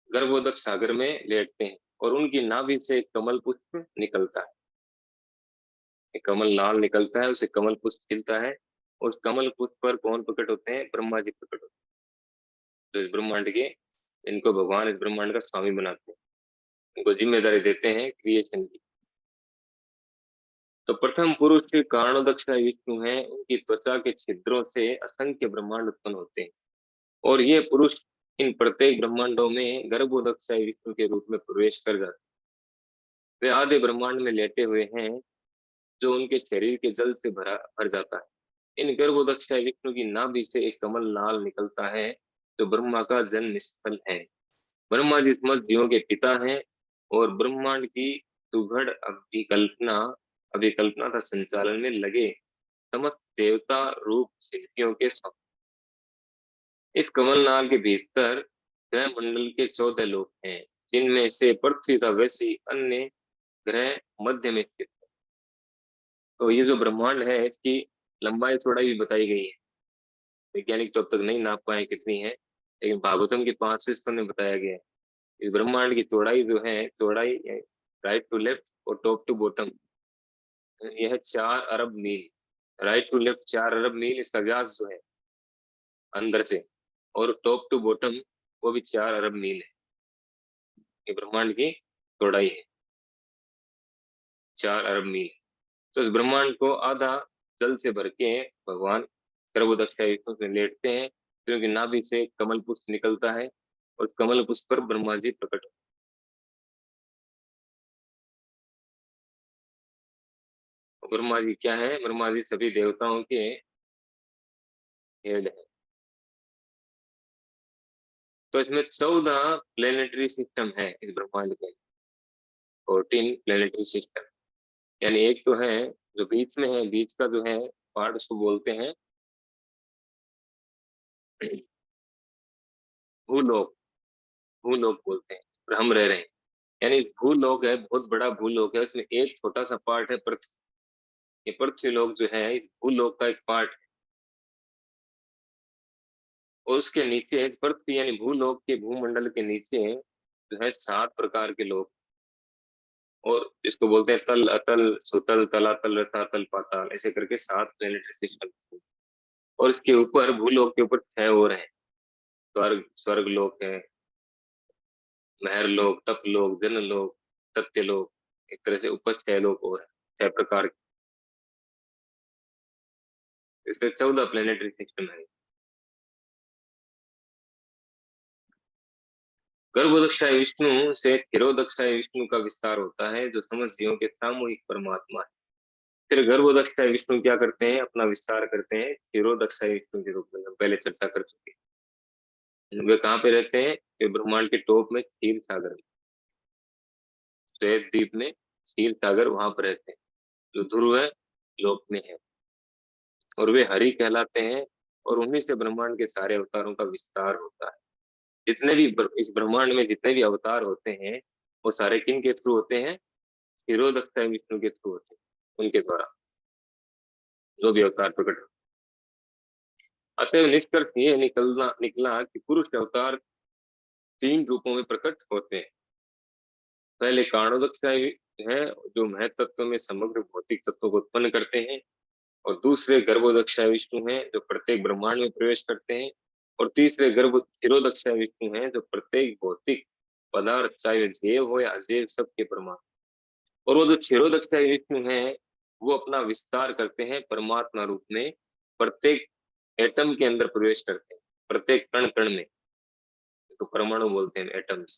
Speaker 1: गर्भोदक सागर में लेटते हैं और उनकी नाभि से एक कमल पुष्प निकलता है। एक कमल नाल निकलता है, उसे कमल पुष्प खिलता है और उस कमल पुष्प पर कौन प्रकट होते हैं? ब्रह्मा जी प्रकट होते हैं। तो इस ब्रह्मांड के, इनको भगवान इस ब्रह्मांड का स्वामी बनाते हैं, इनको जिम्मेदारी देते हैं क्रिएशन की। तो प्रथम पुरुष के कारणोदक विष्णु हैं, उनकी त्वचा के छिद्रों से असंख्य ब्रह्मांड उत्पन्न होते हैं और ये पुरुष इन प्रत्येक ब्रह्मांडों में गर्भोदक विष्णु के रूप में प्रवेश कर जाते हैं। वे आधे ब्रह्मांड में लेटे हुए हैं जो उनके शरीर के जल से भरा भर जाता है। इन गर्भोदक विष्णु की नाभि से एक कमल लाल निकलता है जो ब्रह्मा का जन्म स्थल है। ब्रह्मा जी समस्त जीवों के पिता हैं और ब्रह्मांड की सुघड़ अभिकल्पना तथा संचालन में लगे समस्त देवता रूप शिल्पियों के स्वप्न। इस कमलनाल के भीतर ग्रह मंडल के 14 लोक हैं, जिनमें से पृथ्वी का वैसी अन्य ग्रह मध्य में स्थित है। तो ये जो ब्रह्मांड है इसकी लंबाई चौड़ाई भी बताई गई है। वैज्ञानिक तो अब तक नहीं नाप पाए कितनी है, लेकिन भागवतम के 5 स्तंभ में बताया गया है। इस ब्रह्मांड की चौड़ाई जो है, चौड़ाई राइट टू लेफ्ट और टॉप टू बॉटम, यह 4 अरब मील। राइट टू लेफ्ट 4 अरब मील इसका व्यास जो है अंदर से, और टॉप टू बॉटम वो भी 4 अरब मील है। ये ब्रह्मांड की चौड़ाई है 4 अरब मील। तो इस ब्रह्मांड को आधा जल से भर के भगवान गर्भोदक विष्णु में लेटते हैं, क्योंकि नाभि से कमल पुष्प निकलता है और कमल पुष्प पर ब्रह्मा जी प्रकट होते हैं। ब्रह्मा जी क्या है? ब्रह्मा जी सभी देवताओं के हेड है। तो इसमें 14 प्लेनेटरी सिस्टम है इस ब्रह्मांड के, 14 प्लेनेटरी सिस्टम। यानी एक तो है जो बीच में है, बीच का जो है पार्ट उसको बोलते हैं भूलोक। भूलोक बोलते हैं और हम रह रहे हैं। यानी भूलोक है, बहुत बड़ा भूलोक है, उसमें एक छोटा सा पार्ट है पृथ्वी। ये पृथ्वी लोक जो है इस भूलोक का एक पार्ट है। और उसके नीचे पृथ्वी यानी भूलोक के भूमंडल के नीचे जो है 7 प्रकार के लोक, और इसको बोलते हैं तल, अतल, सुतल, तलातल, रसातल, पाताल, ऐसे करके 7 प्लेनेटरी सिस्टम। और इसके ऊपर भूलोक के ऊपर 6 और हैं। स्वर्ग, स्वर्ग लोक है, महर लोक, तप लोक, जन लोक, सत्य लोक, एक तरह से ऊपर 6 लोक और हैं, 6 प्रकार के। इससे 14 प्लेनेटरी सिस्टम है। गर्भोदक्षाय विष्णु से क्षीरोदक्षाय विष्णु का विस्तार होता है जो समस्त जीवों के सामूहिक परमात्मा है। फिर गर्भोदक्षाय विष्णु क्या करते हैं? अपना विस्तार करते हैं क्षीरोदक्षाय विष्णु के रूप में। हम पहले चर्चा कर चुके हैं। वे कहाँ पे रहते हैं? वे ब्रह्मांड के टॉप में क्षीर सागर, श्वेत द्वीप में क्षीर सागर, वहां पर रहते हैं जो ध्रुव लोक में है। और वे हरि कहलाते हैं और उन्हीं से ब्रह्मांड के सारे अवतारों का विस्तार होता है। जितने भी इस ब्रह्मांड में जितने भी अवतार होते हैं वो सारे किन के थ्रू होते हैं? क्षीरोदक्षाय विष्णु के थ्रू होते हैं, उनके द्वारा जो भी अवतार प्रकट होते हैं। अतः निष्कर्ष ये निकला कि पुरुष अवतार 3 रूपों में प्रकट होते हैं। पहले कारणोदक्षाय है जो महत तत्व में समग्र भौतिक तत्व को उत्पन्न करते हैं, और दूसरे गर्भोदक्षाय विष्णु हैं जो प्रत्येक ब्रह्मांड में प्रवेश करते हैं, और तीसरे गर्भ क्षीरोदक्षाय विष्णु हैं जो प्रत्येक भौतिक पदार्थ चाहे वे जैव हो या अजैव सबके परमाणु। और वो जो क्षीरोदक्षाय विष्णु है वो अपना विस्तार करते हैं परमात्मा रूप में, प्रत्येक एटम के अंदर प्रवेश करते हैं, प्रत्येक कण कण में। तो परमाणु बोलते हैं एटम्स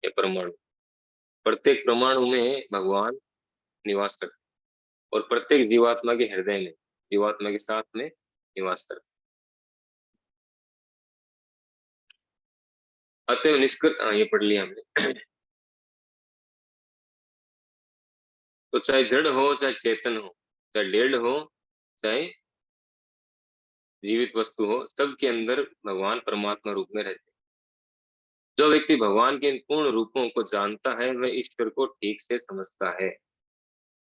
Speaker 1: या परमाणु। प्रत्येक परमाणु में भगवान निवास करते हैं और प्रत्येक जीवात्मा के हृदय में, जीवात्मा के साथ में निवास करते हैं। अतः निष्कर्ष, ये पढ़ लिया हमने। तो चाहे जड़ हो चाहे चेतन हो, चाहे डेड हो चाहे जीवित वस्तु हो, सबके अंदर भगवान परमात्मा रूप में रहते हैं। जो व्यक्ति भगवान के इन पूर्ण रूपों को जानता है वह ईश्वर को ठीक से समझता है।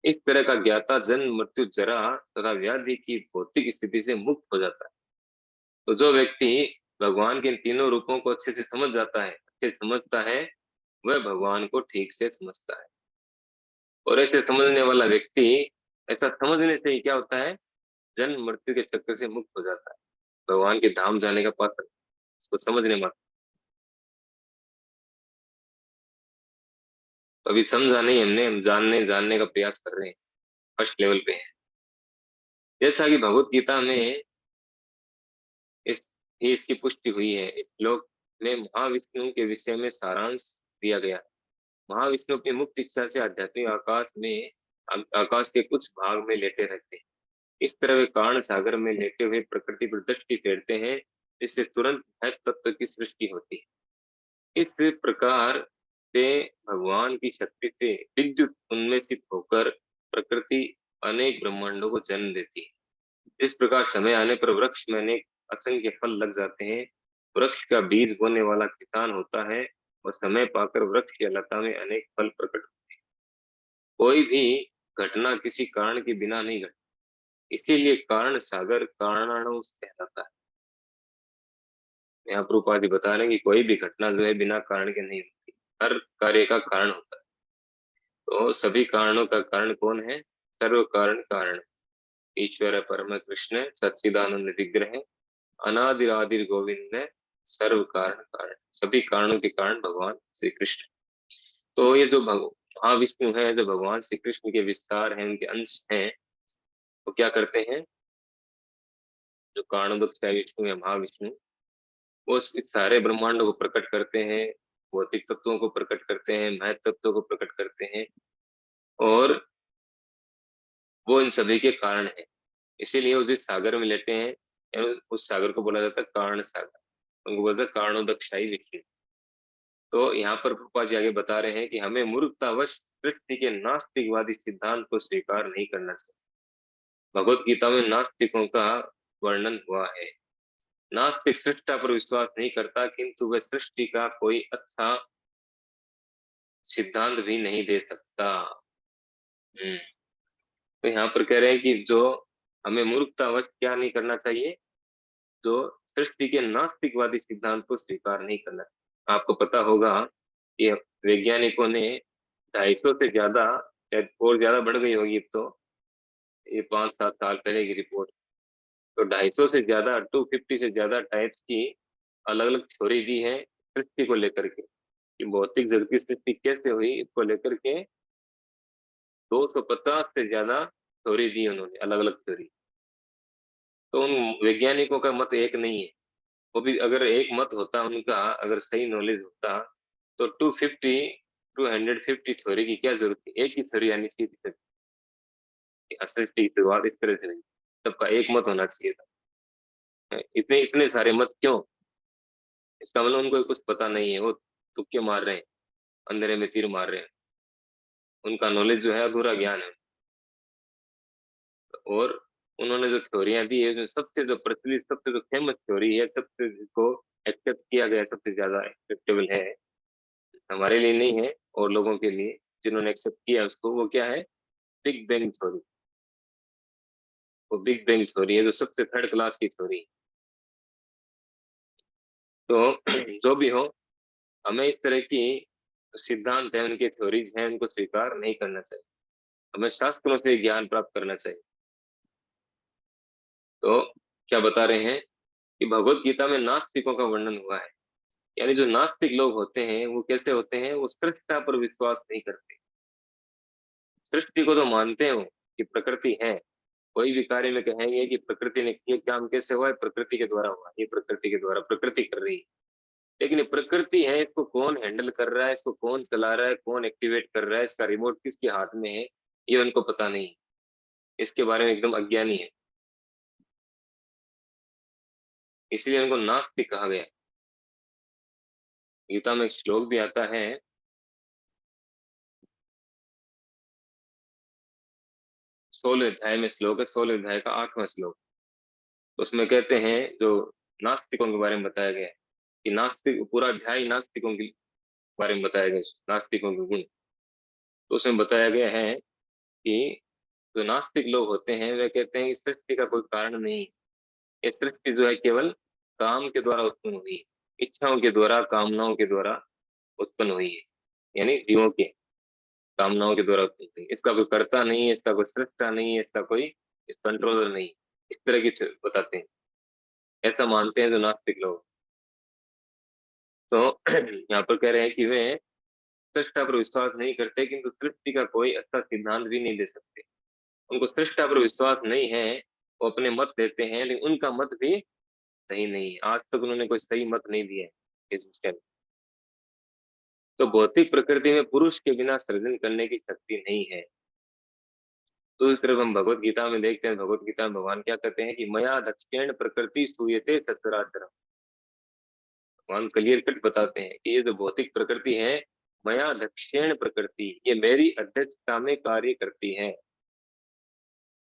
Speaker 1: इस तरह का ज्ञाता जन्म, मृत्यु, जरा तथा व्याधि की भौतिक स्थिति से मुक्त हो जाता है। तो जो व्यक्ति भगवान के इन तीनों रूपों को अच्छे से समझ जाता है, अच्छे से समझता है, वह भगवान को ठीक से समझता है। और ऐसे समझने वाला व्यक्ति, ऐसा समझने से ही क्या होता है? जन्म मृत्यु के चक्कर से मुक्त हो जाता है, भगवान के धाम जाने का पात्र, उसको समझने मात्र। तो अभी समझा नहीं हमने, हम जानने जानने का प्रयास कर रहे हैं। फर्स्ट लेवल पे है। जैसा कि भगवत गीता में इस इसकी पुष्टि हुई है। इस श्लोक में महाविष्णु के विषय में सारांश दिया गया। महाविष्णु अपनी मुक्त इच्छा से आध्यात्मिक आकाश के कुछ भाग में लेटे रहते हैं। इस तरह वे कारण सागर में लेटे हुए प्रकृति पर दृष्टि फेरते हैं, जिससे तुरंत महत तत्व की सृष्टि होती है। इस प्रकार से भगवान की शक्ति से विद्युत उन्मेषित होकर प्रकृति अनेक ब्रह्मांडों को जन्म देती है। इस प्रकार समय आने पर वृक्ष में अनेक असंख्य फल लग जाते हैं। वृक्ष का बीज बोने वाला किसान होता है और समय पाकर वृक्ष या लता में अनेक फल प्रकट होते हैं। कोई भी घटना किसी कारण के बिना नहीं घटती, इसीलिए कारण सागर कारणाणु कहलाता है। यहाँ प्रभुपाद जी बता रहे हैं कि कोई भी घटना जो है बिना कारण के नहीं होती, हर कार्य का कारण होता है। तो सभी कारणों का कारण कौन है? सर्व कारण कारण ईश्वर परम कृष्ण सच्चिदानंद विग्रह अनादिरादिर गोविंद सर्व कारण कारण। सभी कारणों के कारण भगवान श्री कृष्ण। तो ये जो महाविष्णु है, जो भगवान श्री कृष्ण के विस्तार हैं, उनके अंश हैं, वो क्या करते हैं? जो कारणोदक विष्णु है, महाविष्णु, वो इस सारे ब्रह्मांडों को प्रकट करते हैं, भौतिक तत्वों को प्रकट करते हैं, महत तत्वों को प्रकट करते हैं, और वो इन सभी के कारण है। इसीलिए वो जिस सागर में लेटे हैं, उस सागर को बोला जाता है कारण सागर, उनको बोलते हैं कारणोदकशाही विष्णु। तो यहाँ पर प्रभुपाद जी आगे बता रहे हैं कि हमें मूर्खतावश सृष्टि के नास्तिकवादी सिद्धांत को स्वीकार नहीं करना चाहिए। भगवत गीता में नास्तिकों का वर्णन हुआ है। नास्तिक सृष्टा पर विश्वास नहीं करता, किंतु वह सृष्टि का कोई अच्छा सिद्धांत भी नहीं दे सकता। तो यहाँ पर कह रहे हैं कि जो हमें मूर्खतावश क्या नहीं करना चाहिए, जो सृष्टि के नास्तिकवादी सिद्धांत को स्वीकार नहीं करना चाहिए। आपको पता होगा कि वैज्ञानिकों ने 250 से ज्यादा, शायद और ज्यादा बढ़ गई होगी अब तो, ये 5-7 साल पहले की रिपोर्ट, तो 250 से ज्यादा, 250 से ज्यादा टाइप्स की अलग अलग थ्योरी दी है सृष्टि को लेकर के, कि भौतिक जगत की सृष्टि कैसे हुई, इसको लेकर के 250 से ज्यादा थ्योरी दी उन्होंने, अलग अलग थ्योरी। तो उन वैज्ञानिकों का मत एक नहीं है। वो भी अगर एक मत होता उनका, अगर सही नॉलेज होता, तो 250 थ्योरी की क्या जरूरत थी? एक ही थ्योरी आनी चाहिए थी कि सृष्टि की शुरुआत इस तरह से हुई। सबका एक मत होना चाहिए था। इतने इतने सारे मत क्यों? इसका मतलब उनको कुछ पता नहीं है, वो तुक्के मार रहे हैं, अंधेरे में तीर मार रहे हैं। उनका नॉलेज जो है अधूरा ज्ञान है। और उन्होंने जो थ्योरियां दी है, उसमें सबसे जो प्रचलित, सबसे जो फेमस थ्योरी है, सबसे जिसको एक्सेप्ट किया गया, सबसे ज्यादा एक्सेप्टेबल है, हमारे लिए नहीं है और लोगों के लिए जिन्होंने एक्सेप्ट किया उसको, वो क्या है? Big bang theory. वो बिग बैंग थ्योरी है जो सबसे थर्ड क्लास की थ्योरी है। तो जो भी हो, हमें इस तरह की सिद्धांत है, उनके थ्योरीज हैं, उनको स्वीकार नहीं करना चाहिए। हमें शास्त्रों से ज्ञान प्राप्त करना चाहिए। तो क्या बता रहे हैं कि भगवत गीता में नास्तिकों का वर्णन हुआ है। यानी जो नास्तिक लोग होते हैं वो कैसे होते हैं? वो सृष्टा पर विश्वास नहीं करते। सृष्टि को तो मानते हो कि प्रकृति है, कोई भी कार्य में कहेंगे कि प्रकृति ने ये काम कैसे हुआ है, प्रकृति के द्वारा हुआ, ये प्रकृति के द्वारा, प्रकृति कर रही है। लेकिन ये प्रकृति है, इसको कौन हैंडल कर रहा है, इसको कौन चला रहा है, कौन एक्टिवेट कर रहा है, इसका रिमोट किसके हाथ में है, ये उनको पता नहीं। इसके बारे में एकदम अज्ञानी है, इसलिए उनको नास्तिक कहा गया। गीता में एक श्लोक भी आता है, 16 अध्याय में श्लोक है, 16 अध्याय का 8वां श्लोक। तो उसमें कहते हैं, जो नास्तिकों के बारे में बताया गया है, कि नास्तिक, पूरा अध्याय नास्तिकों के बारे में बताया गया है, नास्तिकों के गुण। तो उसमें बताया गया है कि जो नास्तिक लोग होते हैं वे कहते हैं कि सृष्टि का कोई कारण नहीं है। ये सृष्टि जो है केवल काम के द्वारा उत्पन्न हुई है, इच्छाओं के द्वारा, कामनाओं के द्वारा उत्पन्न हुई है। यानी जीवों के कामनाओं के द्वारा उत्पन्न हुई है। इसका कोई कर्ता नहीं है, इसका कोई सृष्टा नहीं है, इसका कोई कंट्रोलर नहीं। इस तरह की बताते हैं, ऐसा मानते हैं जो नास्तिक लोग। तो यहाँ पर कह रहे हैं कि वे सृष्टा पर विश्वास नहीं करते, किंतु सृष्टि का कोई अच्छा सिद्धांत भी नहीं दे सकते। उनको सृष्टा पर विश्वास नहीं है, वो अपने मत देते हैं, लेकिन उनका मत भी सही नहीं है। आज तक उन्होंने कोई सही मत नहीं दिया है इस विषय में। तो भौतिक प्रकृति में पुरुष के बिना सृजन करने की शक्ति नहीं है। तो इस तरफ हम भगवत गीता में देखते हैं, भगवत गीता में भगवान क्या कहते हैं कि मया दक्षिण प्रकृति सूयते सचराचर। भगवान क्लियर कट बताते हैं कि ये जो भौतिक प्रकृति है, मया दक्षिण प्रकृति, ये मेरी अध्यक्षता में कार्य करती है।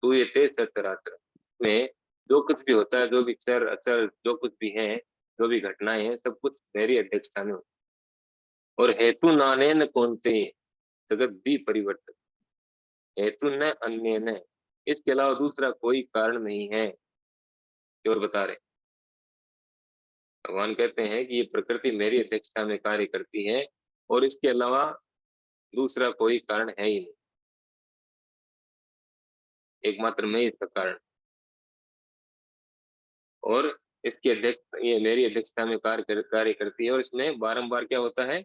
Speaker 1: सूयते सचराचर में जो कुछ भी होता है, जो भी चर अचर जो कुछ भी है, जो भी घटनाएं हैं, सब कुछ मेरी अध्यक्षता में होती है। और हेतु नाने न कौनते जगत दी परिवर्तन, हेतु न अन्य न, इसके अलावा दूसरा कोई कारण नहीं है। और बता रहे भगवान कहते हैं कि ये प्रकृति मेरी अध्यक्षता में कार्य करती है और इसके अलावा दूसरा कोई कारण है ही नहीं, एकमात्र मैं ही इसका कारण। और इसकी अध्यक्ष ये मेरी अध्यक्षता में कार्य करती है और इसमें बारंबार क्या होता है,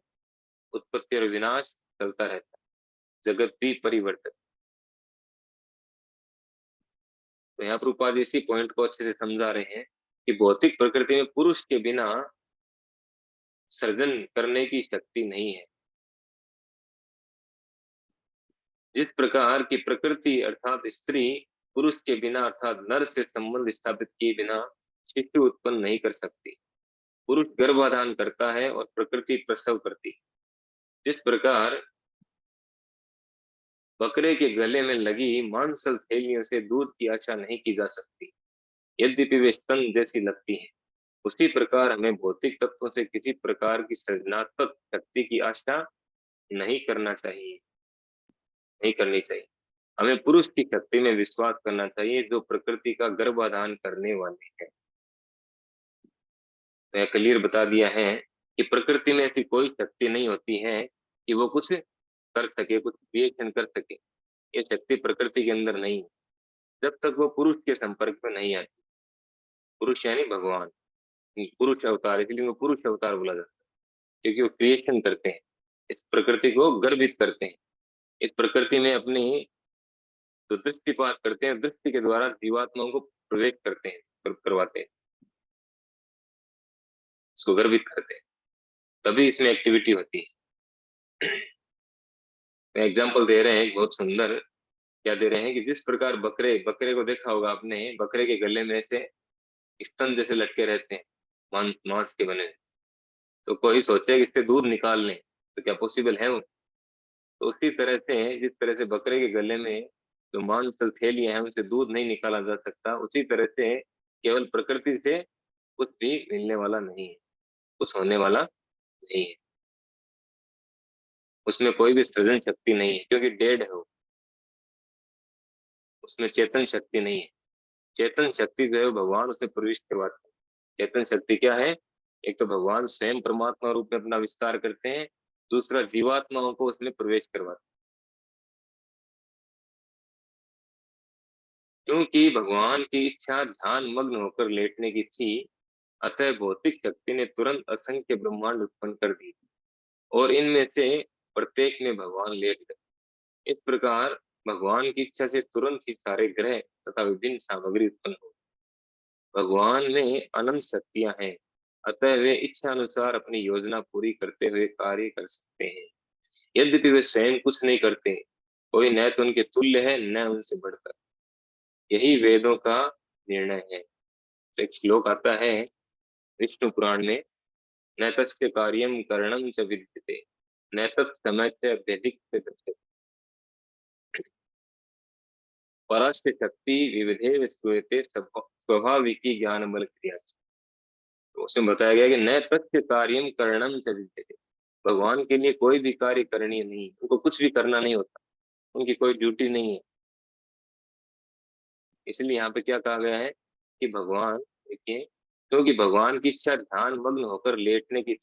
Speaker 1: उत्पत्ति और विनाश चलता रहता है, जगत भी परिवर्तन। तो यहाँ पर रूपा जी इसी पॉइंट को अच्छे से समझा रहे हैं कि भौतिक प्रकृति में पुरुष के बिना सृजन करने की शक्ति नहीं है। जिस प्रकार की प्रकृति अर्थात स्त्री पुरुष के बिना अर्थात नर से संबंध स्थापित किए बिना शिशु उत्पन्न नहीं कर सकती, पुरुष गर्भाधान करता है और प्रकृति प्रसव करती है। जिस प्रकार बकरे के गले में लगी मांसल थैलियों से दूध की आशा नहीं की जा सकती, यद्यपि वे स्तन जैसी लगती हैं, उसी प्रकार हमें भौतिक तत्वों से किसी प्रकार की सृजनात्मक शक्ति की आशा नहीं करना चाहिए, नहीं करनी चाहिए। हमें पुरुष की शक्ति में विश्वास करना चाहिए जो प्रकृति का गर्भाधान करने वाले हैं। मैं क्लियर बता दिया है कि प्रकृति में ऐसी कोई शक्ति नहीं होती है कि वो कुछ कर सके, कुछ क्रिएशन कर सके। ये शक्ति प्रकृति के अंदर नहीं है जब तक वो पुरुष के संपर्क में नहीं आती। पुरुष यानी भगवान, पुरुष अवतार, इसलिए वो पुरुष अवतार बोला जाता है, क्योंकि वो क्रिएशन करते हैं, इस प्रकृति को गर्भित करते हैं, इस प्रकृति में अपनी तो दृष्टिपात करते हैं, दृष्टि के द्वारा जीवात्माओं को प्रवेश करते हैं, करवाते हैं, उसको गर्भित करते हैं, तभी इसमें एक्टिविटी होती है। एग्जाम्पल दे रहे हैं एक बहुत सुंदर, क्या दे रहे हैं कि जिस प्रकार बकरे बकरे को देखा होगा आपने, बकरे के गले में से स्तन जैसे लटके रहते हैं, मांस के बने। तो कोई सोचे कि इससे दूध निकाल लें, तो क्या पॉसिबल है वो? तो उसी तरह से जिस तरह से बकरे के गले में जो मांस थैलियां हैं उनसे दूध नहीं निकाला जा सकता, उसी तरह से केवल प्रकृति से कुछ भी मिलने वाला नहीं है, कुछ होने वाला नहीं है, उसमें कोई भी सृजन शक्ति नहीं है, क्योंकि डेड है वो, उसमें चेतन शक्ति नहीं है। चेतन शक्ति जो है वो भगवान उसमें प्रवेश करवाते हैं। चेतन शक्ति क्या है? एक तो भगवान स्वयं परमात्मा रूप में अपना विस्तार करते हैं, दूसरा जीवात्माओं को उसमें प्रवेश करवाते हैं। क्योंकि भगवान की इच्छा ध्यान मग्न होकर लेटने की थी, अतः भौतिक शक्ति ने तुरंत असंख्य ब्रह्मांड उत्पन्न कर दी और इनमें से प्रत्येक में भगवान लेट गए। इस प्रकार भगवान की इच्छा से तुरंत ही सारे ग्रह तथा विभिन्न सामग्री उत्पन्न हो। भगवान में अनंत शक्तियां हैं, अतः वे इच्छा अनुसार अपनी योजना पूरी करते हुए कार्य कर सकते हैं। यद्यपि वे स्वयं कुछ नहीं करते, कोई न तो उनके तुल्य है न उनसे बढ़कर, यही वेदों का निर्णय है। एक श्लोक आता है विष्णु पुराण में, न तस्य कार्यम करणम च विद्यते, न तत्समय च व्यधिक दृश्यते, पराश्च शक्ति विविधे श्रूयते स्वाभाविकी ज्ञान बल क्रिया। तो उसमें बताया गया कि न तस्य कार्यम करणम च विद्यते, भगवान के लिए कोई भी कार्य करणीय नहीं, उनको कुछ भी करना नहीं होता, उनकी कोई ड्यूटी नहीं है। इसलिए यहाँ पे क्या कहा गया है कि भगवान, देखिए, क्योंकि भगवान की इच्छा ध्यान मग्न होकर लेटने की,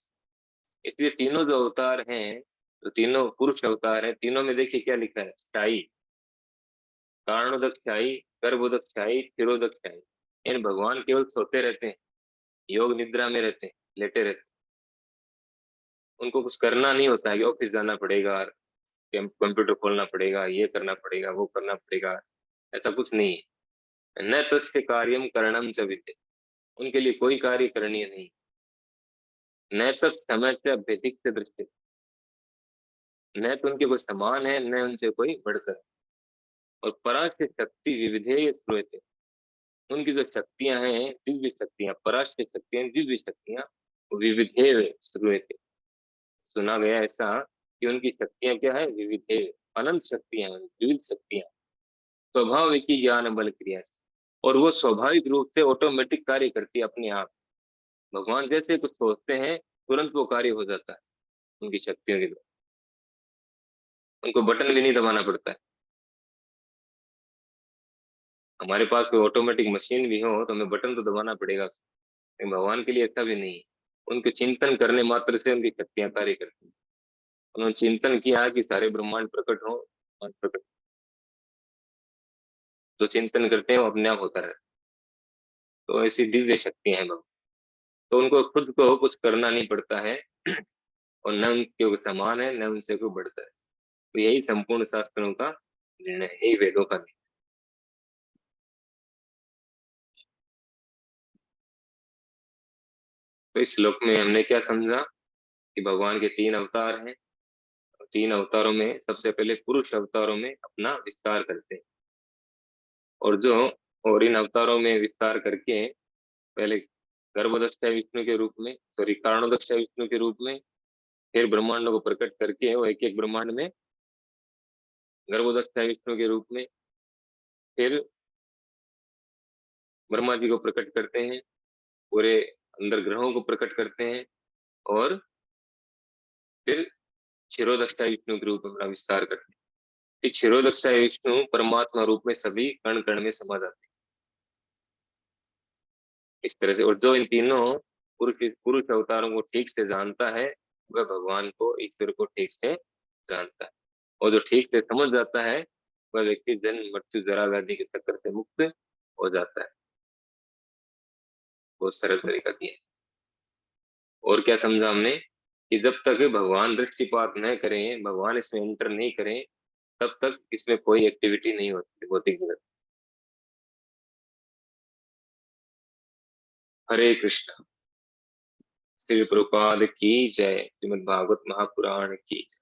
Speaker 1: इसलिए तीनों जो अवतार हैं, तो तीनों पुरुष अवतार हैं, तीनों में देखिए क्या लिखा है, शाही, कारणोदक शाही, गर्भोदक शाही, थिरोदक शाही। यानी भगवान केवल सोते रहते हैं, योग निद्रा में रहते हैं, लेटे रहते हैं, उनको कुछ करना नहीं होता है कि ऑफिस जाना पड़ेगा, कंप्यूटर खोलना पड़ेगा, ये करना पड़ेगा, वो करना पड़ेगा, ऐसा कुछ नहीं है। न तस्य कार्यम करणम च विद्यते, उनके लिए कोई कार्य करणीय नहीं। न तत् समय से अभ्यतिक दृष्टि, न तो उनके कोई समान है, न उनसे कोई बढ़कर है। और पराश्य शक्ति विविधेय श्रूयते, उनकी जो शक्तियां हैं, दिव्य शक्तियां, पराश्य शक्तियां, दिव्य शक्तियां, विविधेय श्रूयते, सुना गया ऐसा कि उनकी शक्तियां क्या है, विविधेय, अनंत शक्तियां हैं, विविध शक्तियां, स्वाभाविक ज्ञान बल क्रिया से, और वो स्वाभाविक रूप से ऑटोमेटिक कार्य करती है अपने आप। भगवान जैसे कुछ सोचते हैं, तुरंत वो कार्य हो जाता है उनकी शक्तियों के द्वारा, उनको बटन भी नहीं दबाना पड़ता है। हमारे पास कोई ऑटोमेटिक मशीन भी हो तो हमें बटन तो दबाना पड़ेगा, लेकिन भगवान के लिए ऐसा भी नहीं है। उनके चिंतन करने मात्र से उनकी शक्तियां कार्य करती हैं। उन्होंने चिंतन किया कि सारे ब्रह्मांड प्रकट हो, और प्रकट, जो चिंतन करते हैं वो अपने आप होता रहता है। तो ऐसी दिव्य शक्तियां हैं भगवान, तो उनको खुद को कुछ करना नहीं पड़ता है, और न उनके समान है, न उनसे कोई बढ़ता है। तो यही संपूर्ण शास्त्रों का निर्णय है, यही वेदों का निर्णय। तो इस श्लोक में हमने क्या समझा कि भगवान के तीन अवतार हैं, तीन अवतारों में सबसे पहले पुरुष अवतारों में अपना विस्तार करते हैं, और जो, और इन अवतारों में विस्तार करके पहले गर्भोदक्षा विष्णु के रूप में, सॉरी कारणोदक्षा विष्णु के रूप में, फिर ब्रह्मांडों को प्रकट करके वो एक एक ब्रह्मांड में गर्भोदक्षा विष्णु के रूप में, फिर ब्रह्मा जी को प्रकट करते हैं, पूरे अंदर ग्रहों को प्रकट करते हैं, और फिर क्षीरोदक्षा विष्णु के रूप में अपना विस्तार करते हैं। फिर क्षीरोदक्षा विष्णु परमात्मा रूप में सभी कण कण में समा जाते हैं, इस तरह से। और जो इन तीनों पुरुष पुरुष अवतारों को ठीक से जानता है, वह भगवान को, ईश्वर को ठीक से जानता है। और जो ठीक से समझ जाता है, वह व्यक्ति जन्म मृत्यु जरा व्याधि के चक्कर से मुक्त हो जाता है। बहुत सरल तरीका दिया है। और क्या समझा हमने कि जब तक भगवान दृष्टिपात न करें, भगवान इसमें एंटर नहीं करें, तब तक इसमें कोई एक्टिविटी नहीं होती भौतिक जगत। हरे कृष्ण। श्री प्रभुपाद की जय। श्रीमद् भागवत महापुराण की जय।